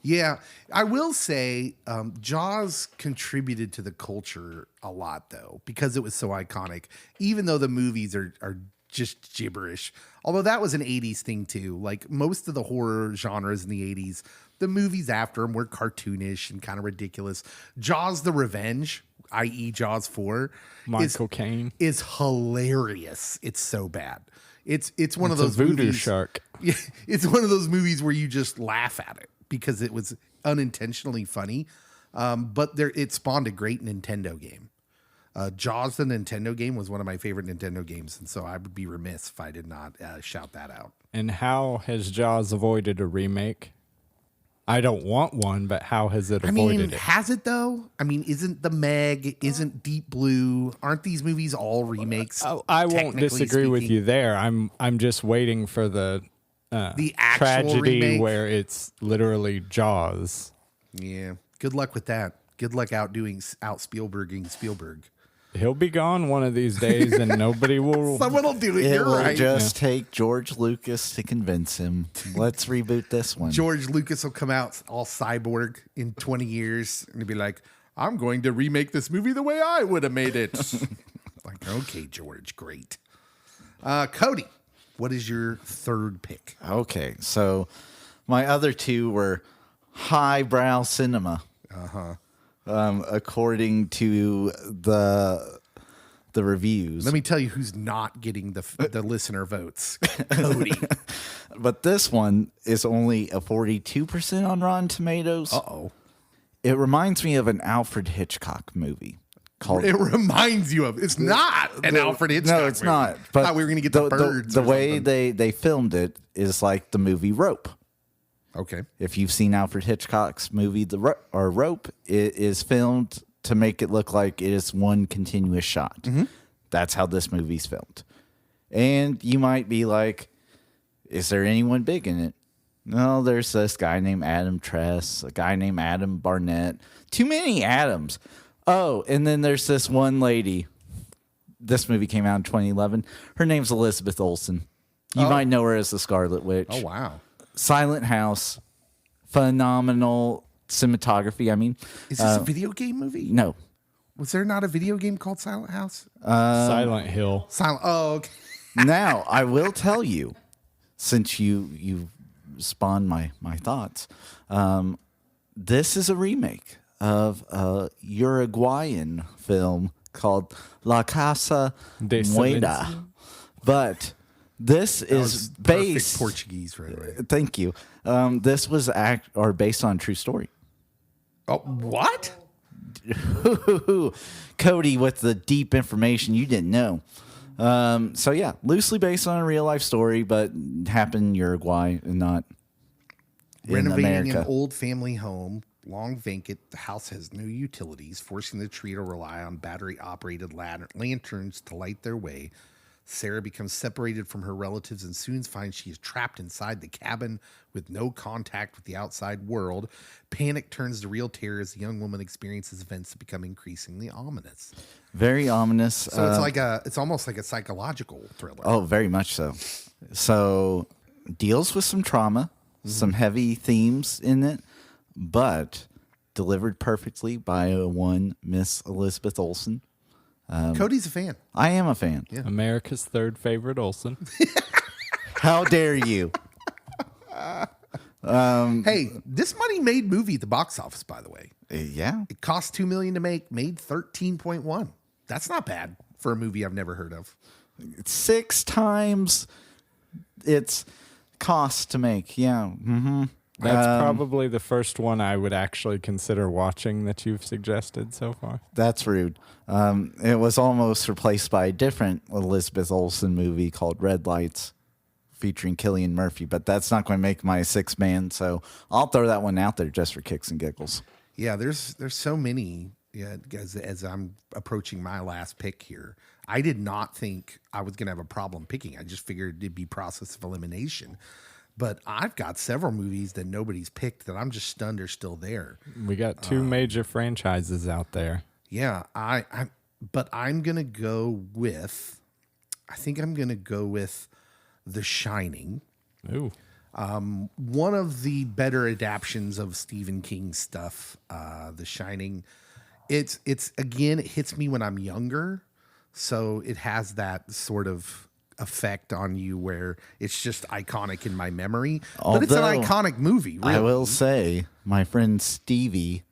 Yeah, I will say Jaws contributed to the culture a lot, though, because it was so iconic, even though the movies are just gibberish. Although that was an 80s thing, too. Like most of the horror genres in the 80s, the movies after them were cartoonish and kind of ridiculous. Jaws the Revenge, i.e. Jaws 4, Michael Caine. is hilarious. It's so bad. It's one of It's a those voodoo movies, shark. Yeah, it's one of those movies where you just laugh at it because it was unintentionally funny. But it spawned a great Nintendo game. Jaws, the Nintendo game, was one of my favorite Nintendo games, and so I would be remiss if I did not shout that out. And how has Jaws avoided a remake? I don't want one, but how has it avoided it? Has it though? I mean, isn't The Meg, isn't Deep Blue, aren't these movies all remakes? I won't technically disagree with speaking? you there. I'm just waiting for the actual tragedy remake? where it's literally Jaws. Yeah. Good luck with that. Good luck out Spielberging Spielberg. He'll be gone one of these days, and nobody will. Someone will do it. It You're will right. just take George Lucas to convince him. Let's reboot this one. George Lucas will come out all cyborg in 20 years and be like, I'm going to remake this movie the way I would have made it. Like, okay, George, great. Cody, what is your third pick? Okay, so my other two were highbrow cinema. According to the reviews. Let me tell you who's not getting the listener votes. Cody. But this one is only a 42% on Rotten Tomatoes. Uh-oh. It reminds me of an Alfred Hitchcock movie called. It reminds you of. It's not an Alfred Hitchcock No, it's movie. not. But thought we were going to get the birds. The or way something. they filmed it is like the movie Rope. Okay. If you've seen Alfred Hitchcock's movie Rope, it is filmed to make it look like it is one continuous shot. That's how this movie's filmed. And you might be like, is there anyone big in it? No, there's this guy named Adam Tress, a guy named Adam Barnett. Too many Adams. Oh, and then there's this one lady. This movie came out in 2011. Her name's Elizabeth Olsen. You might know her as the Scarlet Witch. Oh, wow. Silent House. Phenomenal cinematography. I mean, Is this a video game movie? no. Was there not a video game called Silent House? Silent Hill. Oh, okay. Now, I will tell you, since you spawned my thoughts, this is a remake of a Uruguayan film called La Casa De Muerta. But this is Perfect based... Portuguese right away. Thank you. This was based on a true story. Oh, what? Cody with the deep information you didn't know. So yeah, loosely based on a real life story, but happened in Uruguay and not in Renovating America. an old family home, long vacant, the house has no utilities, forcing the trio to rely on battery-operated lanterns to light their way. Sarah becomes separated from her relatives and soon finds she is trapped inside the cabin with no contact with the outside world. Panic turns to real terror as the young woman experiences events that become increasingly ominous. Very ominous. So it's almost like a psychological thriller. Oh, very much so. So deals with some trauma, some heavy themes in it, but delivered perfectly by one Miss Elizabeth Olsen. Cody's a fan. I am a fan. America's third favorite Olsen. How dare you? Hey, this money-made movie at the box office, by the way. Yeah. It cost $2 million to make, made 13.1. That's not bad for a movie I've never heard of. 6 times its cost to make. Yeah. Mm-hmm. That's probably the first one I would actually consider watching that you've suggested so far. That's rude. It was almost replaced by a different Elizabeth Olsen movie called Red Lights featuring Cillian Murphy, but that's not going to make my 6th man, so I'll throw that one out there just for kicks and giggles. Yeah, there's so many. Yeah, as I'm approaching my last pick here, I did not think I was going to have a problem picking. I just figured it'd be process of elimination. But I've got several movies that nobody's picked that I'm just stunned are still there. We got 2 major franchises out there. Yeah, but I'm gonna go with. I think I'm gonna go with The Shining. Ooh. One of the better adaptions of Stephen King's stuff. The Shining. It's again, it hits me when I'm younger, so it has that sort of effect on you where it's just iconic in my memory. But it's an Although, iconic movie. Really. I will say, my friend Stevie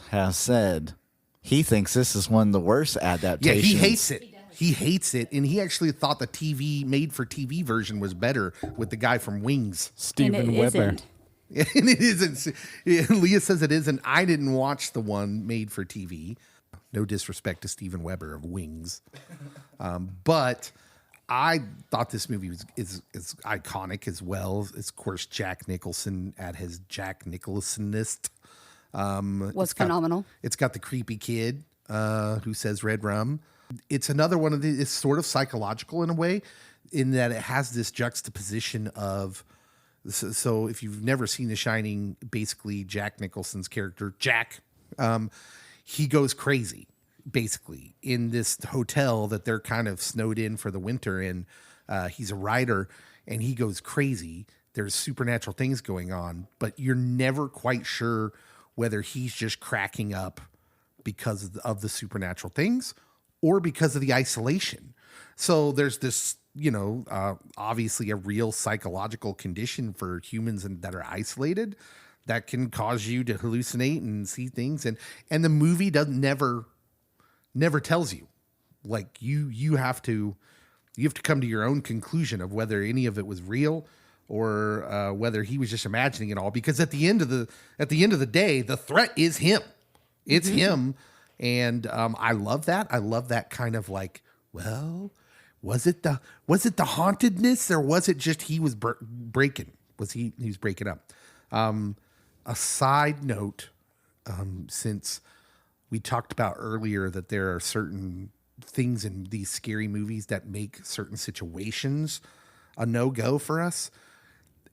has said he thinks this is one of the worst Yeah, adaptations. he hates it. He hates it, and he actually thought the made-for-TV version was better with the guy from Wings. Steven and it Weber. isn't. And it isn't. Leah says it isn't. I didn't watch the one made for TV. No disrespect to Steven Weber of Wings, but I thought this movie is iconic as well. It's, of course, Jack Nicholson at his Jack Nicholsonist. Was phenomenal. It's got the creepy kid who says red rum. It's another one of the. It's sort of psychological in a way, in that it has this juxtaposition of. So if you've never seen The Shining, basically Jack Nicholson's character, Jack, he goes crazy, basically, in this hotel that they're kind of snowed in for the winter. And he's a writer, and he goes crazy. There's supernatural things going on, but you're never quite sure whether he's just cracking up because of the supernatural things or because of the isolation. So there's this, obviously a real psychological condition for humans that are isolated that can cause you to hallucinate and see things. And the movie never tells you. Like you have to come to your own conclusion of whether any of it was real or whether he was just imagining it all. Because at the end of the day, the threat is him. It's him. And I love that. I love that kind of like, well, was it the hauntedness, or was it just he was breaking? He was breaking up? A side note, since we talked about earlier that there are certain things in these scary movies that make certain situations a no-go for us.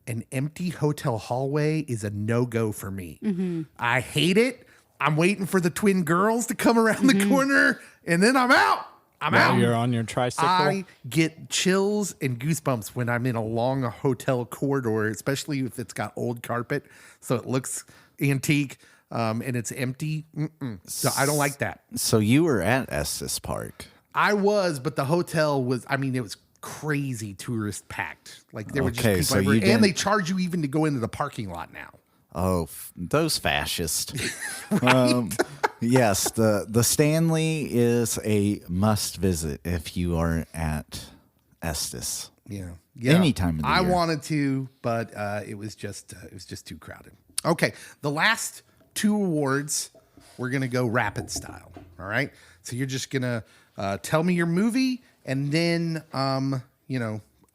An empty hotel hallway is a no-go for me. I hate it. I'm waiting for the twin girls to come around the corner, and then I'm out. I'm While out. you're on your tricycle. I get chills and goosebumps when I'm in a long hotel corridor, especially if it's got old carpet, so it looks antique, and it's empty. So I don't like that. So you were at Estes Park. I was, but the hotel was, I mean, it was crazy tourist packed. Like there were just Okay, people so you everywhere. didn't- And they charge you even to go into the parking lot now. Oh, those fascists. Yes, the Stanley is a must visit if you are at Estes. Yeah. Any time of the I year. wanted to, but it was just too crowded. Okay, the last two awards, we're gonna go rapid style. All right, so you're just gonna tell me your movie, and then a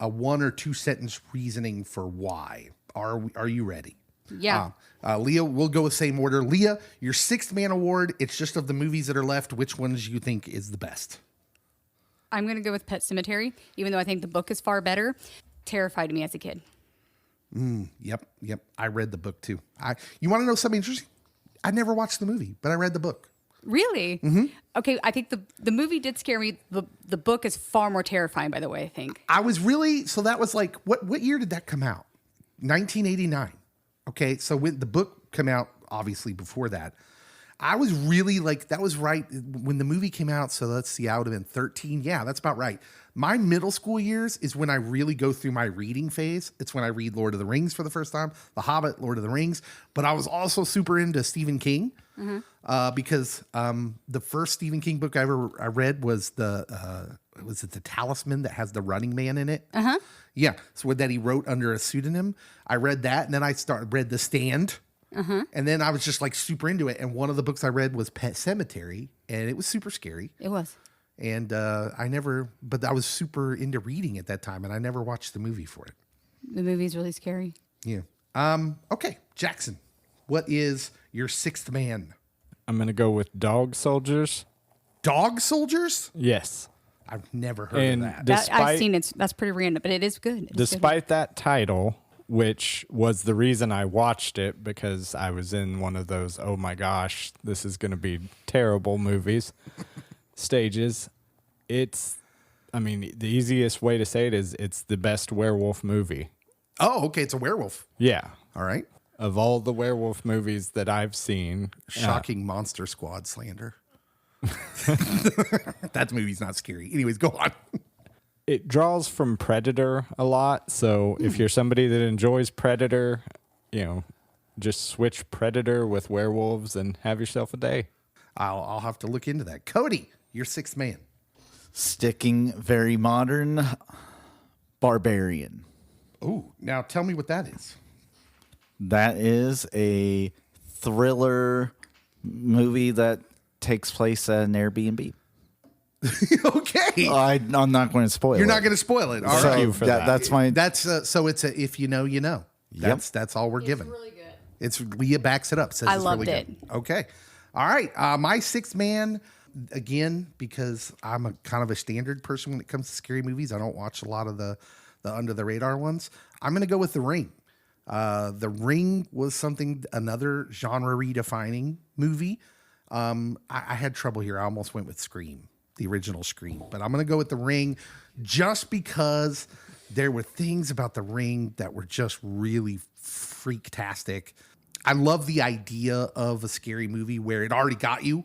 1 or 2 sentence reasoning for why. Are you ready? Yeah. Leah, we'll go with same order. Leah, your Sixth Man Award. It's just of the movies that are left. Which ones you think is the best? I'm going to go with Pet Cemetery, even though I think the book is far better. Terrified me as a kid. Yep. I read the book too. You want to know something interesting? I never watched the movie, but I read the book. Really? Okay, I think the movie did scare me. The book is far more terrifying, by the way, I think. I was really, so that was like, what year did that come out? 1989. Okay, so when the book came out, obviously before that, I was really like, that was right when the movie came out. So let's see, I would have been 13. Yeah, that's about right. My middle school years is when I really go through my reading phase. It's when I read Lord of the Rings for the first time, The Hobbit, Lord of the Rings. But I was also super into Stephen King because the first Stephen King book I read was the Talisman that has the Running Man in it? Yeah, so that he wrote under a pseudonym. I read that, and then I read The Stand. And then I was just like super into it. And one of the books I read was Pet Cemetery, and it was super scary. It was. And but I was super into reading at that time, and I never watched the movie for it. The movie's really scary. Yeah. Okay, Jackson, what is your Sixth Man? I'm going to go with Dog Soldiers. Dog Soldiers? Yes. I've never heard And of that. despite, I've seen it. That's pretty random, but it is good. It's good. despite that title, which was the reason I watched it, because I was in one of those, oh my gosh, this is going to be terrible movies stages. The easiest way to say it is it's the best werewolf movie. Oh, okay, it's a werewolf. Yeah. All right. Of all the werewolf movies that I've seen, Shocking Monster Squad slander. That movie's not scary. Anyways, go on. it draws from Predator a lot. So if you're somebody that enjoys Predator, just switch Predator with werewolves and have yourself a day. I'll have to look into that. Cody, your Sixth Man. Sticking very modern, Barbarian. Oh, now tell me what that is. That is a thriller movie that takes place at an Airbnb. Okay. I'm not going to spoil You're it. not going to spoil it. All Thank right. you for that. That's my. That's so it's a if you know, you know. That's all we're given. really good. It's Leah backs it up. Says I it's loved really it. Good. Okay. All right. My Sixth Man, again, because I'm a kind of a standard person when it comes to scary movies. I don't watch a lot of the under the radar ones. I'm going to go with The Ring. The Ring was another genre redefining movie. I had trouble here. I almost went with Scream, the original Scream, but I'm going to go with The Ring just because there were things about The Ring that were just really freaktastic. I love the idea of a scary movie where it already got you.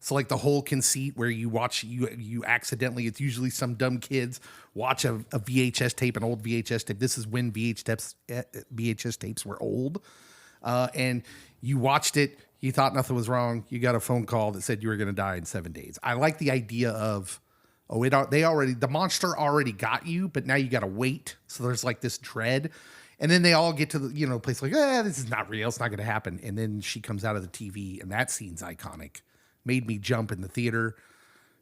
So like the whole conceit where you watch, you accidentally, it's usually some dumb kids watch a VHS tape, an old VHS tape. This is when VHS tapes were old. And you watched it, you thought nothing was wrong. You got a phone call that said you were going to die in 7 days. I like the idea of, the monster already got you, but now you got to wait. So there's like this dread. And then they all get to the place like, this is not real. It's not going to happen. And then she comes out of the TV, and that scene's iconic. Made me jump in the theater,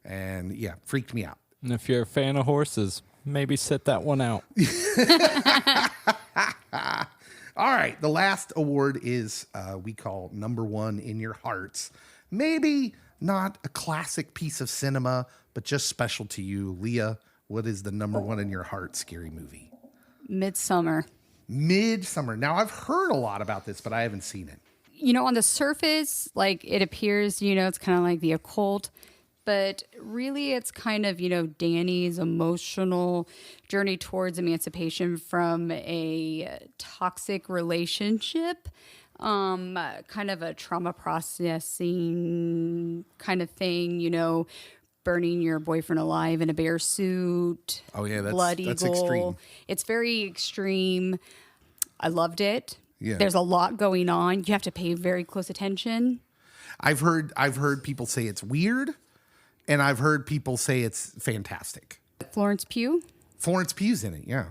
and freaked me out. And if you're a fan of horses, maybe sit that one out. All right, the last award is we call number one in your hearts. Maybe not a classic piece of cinema, but just special to you. Leah, what is the number one in your heart scary movie? Midsummer. Midsummer. Now, I've heard a lot about this, but I haven't seen it. You know, on the surface, like it appears, you know, it's kind of like the occult, but really it's kind of, you know, Danny's emotional journey towards emancipation from a toxic relationship, kind of a trauma processing kind of thing, you know, burning your boyfriend alive in a bear suit. Oh, yeah, Blood that's Eagle. extreme. It's very extreme. I loved it. Yeah. There's a lot going on. You have to pay very close attention. I've heard people say it's weird, and I've heard people say it's fantastic. Florence Pugh. Florence Pugh's in it, yeah.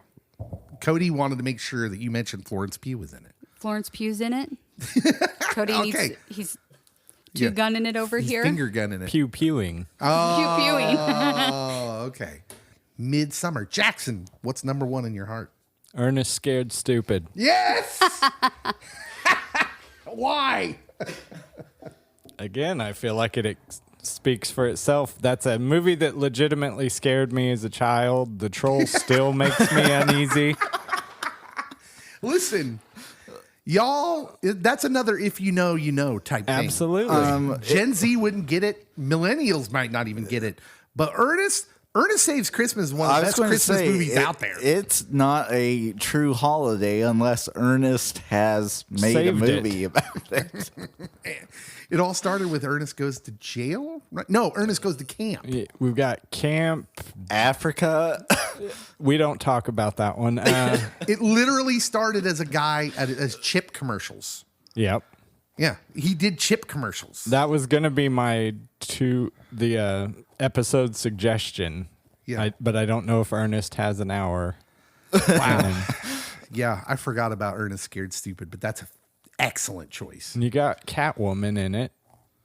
Cody wanted to make sure that you mentioned Florence Pugh was in it. Florence Pugh's in it. Cody Okay. he's Yeah. gunning it over He's here. finger gunning it. Pew pewing. Pew-pewing. Oh, okay. Midsummer. Jackson, what's number one in your heart? Ernest Scared Stupid. Yes! Why? Again, I feel like it speaks for itself. That's a movie that legitimately scared me as a child. The troll still makes me uneasy. Listen, y'all, that's another if you know, you know type thing. Absolutely. Gen Z wouldn't get it. Millennials might not even get it. But Ernest Saves Christmas is one of the best Christmas movies out there. It's not a true holiday unless Ernest has made Saved a movie about it. It all started with Ernest Goes to Jail? Right? No, Ernest Goes to Camp. Yeah, we've got Camp. Africa. We don't talk about that one. It literally started as a guy as chip commercials. Yep. Yeah, he did chip commercials. That was going to be my episode suggestion. Yeah. But I don't know if Ernest has an hour. Wow. Yeah, I forgot about Ernest Scared Stupid, but that's an excellent choice. And you got Catwoman in it.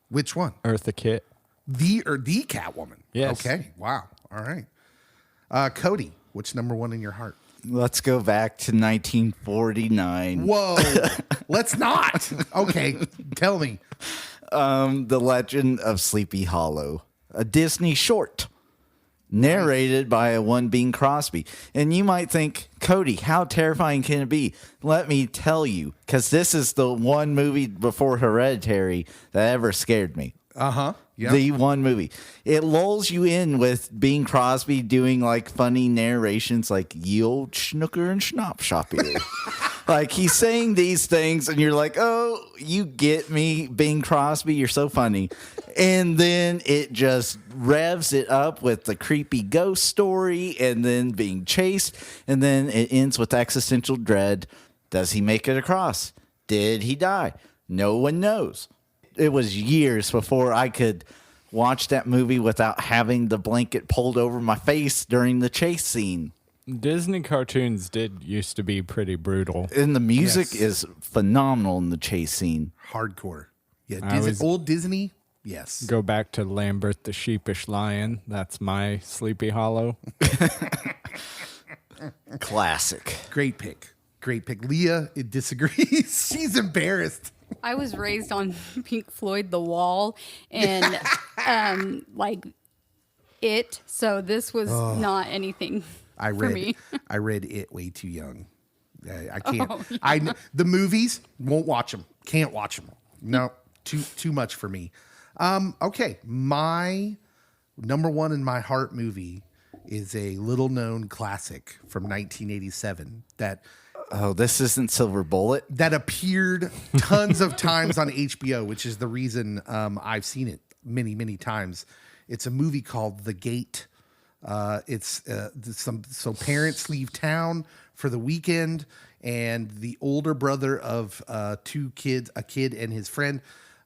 Which one? Eartha Kitt. The Catwoman. Yes. Okay. Wow. All right. Cody, what's number one in your heart? Let's go back to 1949. Whoa. Let's not. Okay. Tell me. The Legend of Sleepy Hollow, a Disney short narrated by a one Bing Crosby. And you might think, Cody, how terrifying can it be? Let me tell you, because this is the one movie before Hereditary that ever scared me. Uh-huh. Yeah. The one movie. It lulls you in with Bing Crosby doing like funny narrations like ye old schnooker and schnapps shop here. Like he's saying these things and you're like, oh, you get me, Bing Crosby, you're so funny. And then it just revs it up with the creepy ghost story and then being chased. And then it ends with existential dread. Does he make it across? Did he die? No one knows. It was years before I could watch that movie without having the blanket pulled over my face during the chase scene. Disney cartoons did used to be pretty brutal. And the music Yes. is phenomenal in the chase scene. Hardcore. Yeah. I Old Disney. Yes. Go back to Lambert the Sheepish Lion. That's my Sleepy Hollow. Classic. Great pick. Great pick. Leah disagrees. She's embarrassed. I was raised on Pink Floyd, The Wall, and like it. So this was not anything I for read me. I read it way too young. I can't. The movies won't watch them. Can't watch them. No, too much for me. Okay, my number one in my heart movie is a little known classic from 1987 that Oh, this isn't Silver Bullet? that appeared tons of times on HBO, which is the reason I've seen it many times. It's a movie called The Gate. So parents leave town for the weekend, and the older brother of two kids, a kid and his friend,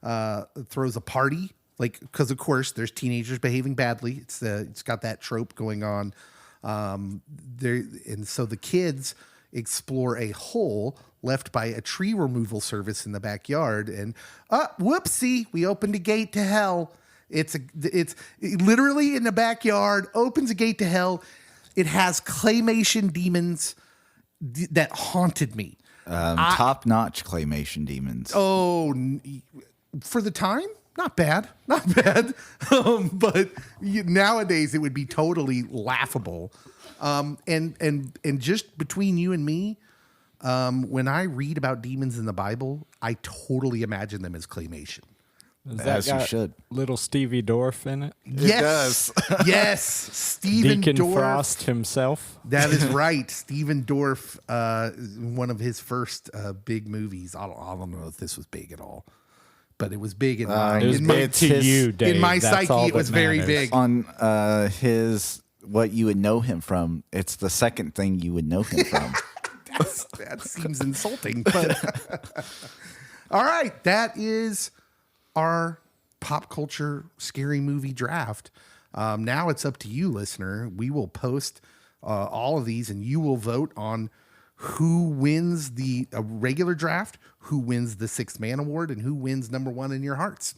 throws a party. Like, because of course there's teenagers behaving badly. It's got that trope going on. And so the kids explore a hole left by a tree removal service in the backyard, and whoopsie, we opened a gate to hell. It's literally in the backyard, opens a gate to hell. It has claymation demons that haunted me. Top-notch claymation demons. Oh, for the time? not bad, not bad. But nowadays it would be totally laughable. And just between you and me, when I read about demons in the Bible, I totally imagine them as claymation. As you should. Little Stevie Dorff in it. Yes, yes, Stephen Deacon Dorff. Frost himself. That is right. Stephen Dorff, one of his first big movies. I don't know if this was big at all, but it was big in my, It was big to you, Dave. in my That's all psyche. It was that very matters. big. On his what you would know him from, it's the second thing you would know him from. That seems insulting, but all right. That is our pop culture scary movie draft. Now it's up to you, listener. We will post all of these, and you will vote on who wins the regular draft, who wins the Sixth Man Award, and who wins number one in your hearts.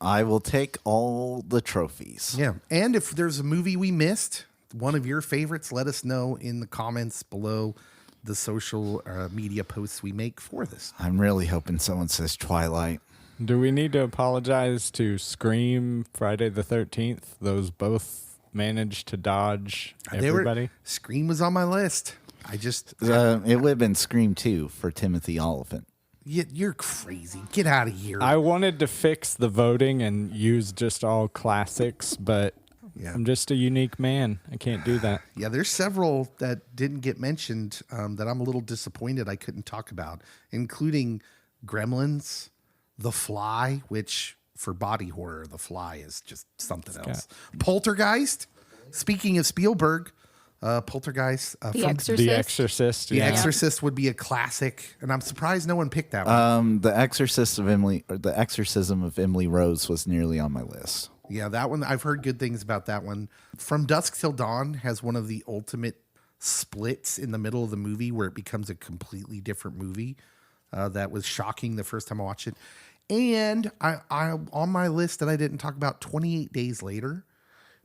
I will take all the trophies. Yeah. And if there's a movie we missed, one of your favorites, let us know in the comments below the social media posts we make for this. I'm really hoping someone says Twilight. Do we need to apologize to Scream, Friday the 13th? Those both managed to dodge everybody. Scream was on my list. I just... It would have been Scream 2 for Timothy Oliphant. You're crazy. Get out of here. I wanted to fix the voting and use just all classics, but Yeah. I'm just a unique man. I can't do that. Yeah, there's several that didn't get mentioned that I'm a little disappointed I couldn't talk about, including Gremlins, The Fly, which for body horror, The Fly is just something else. Poltergeist. Speaking of Spielberg, Poltergeist. The Exorcist. The Exorcist. The Yeah. Exorcist would be a classic, and I'm surprised no one picked that one. The Exorcism of Emily Rose was nearly on my list. Yeah, that one, I've heard good things about that one. From Dusk Till Dawn has one of the ultimate splits in the middle of the movie where it becomes a completely different movie. That was shocking the first time I watched it. And I on my list that I didn't talk about, 28 Days Later,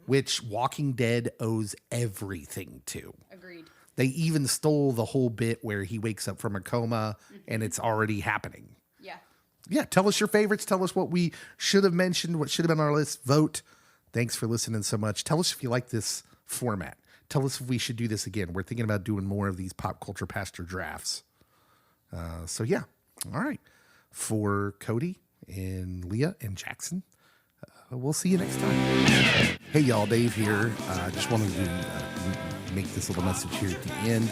which Walking Dead owes everything to. Agreed. They even stole the whole bit where he wakes up from a coma and it's already happening. Yeah. Yeah, tell us your favorites. Tell us what we should have mentioned, what should have been on our list. Vote. Thanks for listening so much. Tell us if you like this format. Tell us if we should do this again. We're thinking about doing more of these pop culture pastor drafts. So yeah, all right. For Cody and Leah and Jackson, we'll see you next time. Hey y'all, Dave here. Just wanted to make this little message here at the end.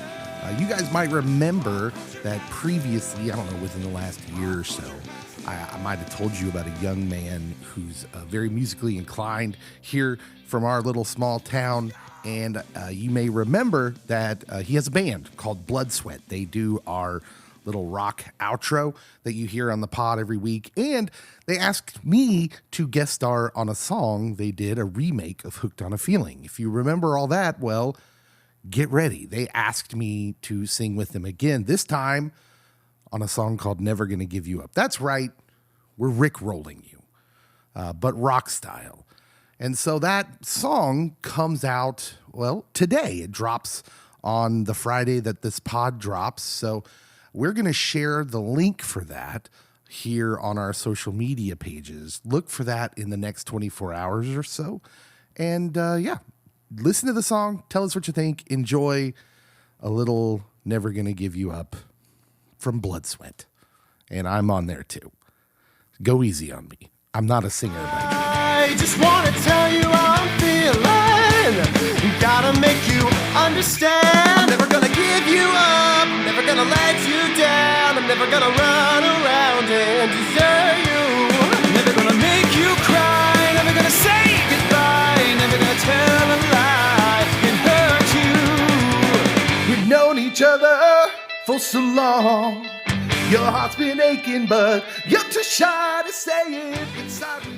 You guys might remember that previously, I don't know, within the last year or so, I might have told you about a young man who's very musically inclined here from our little small town. And you may remember that he has a band called Blood Sweat. They do our little rock outro that you hear on the pod every week. And they asked me to guest star on a song they did, a remake of Hooked on a Feeling. If you remember all that, well, get ready. They asked me to sing with them again, this time on a song called Never Gonna Give You Up. That's right. We're Rick-rolling you, but rock style. And so that song comes out, well, today. It drops on the Friday that this pod drops. So we're going to share the link for that here on our social media pages. Look for that in the next 24 hours or so. And yeah, listen to the song. Tell us what you think. Enjoy a little Never Gonna Give You Up from Blood Sweat. And I'm on there too. Go easy on me. I'm not a singer by trade. I just want to tell you how I'm feeling. Gotta make you understand. I'm never gonna give you up. Never gonna let you down. I'm never gonna run around and desert you. Never gonna make you cry. Never gonna say goodbye. Never gonna tell a lie and hurt you. We've known each other for so long. Your heart's been aching, but you're too shy to say it inside me.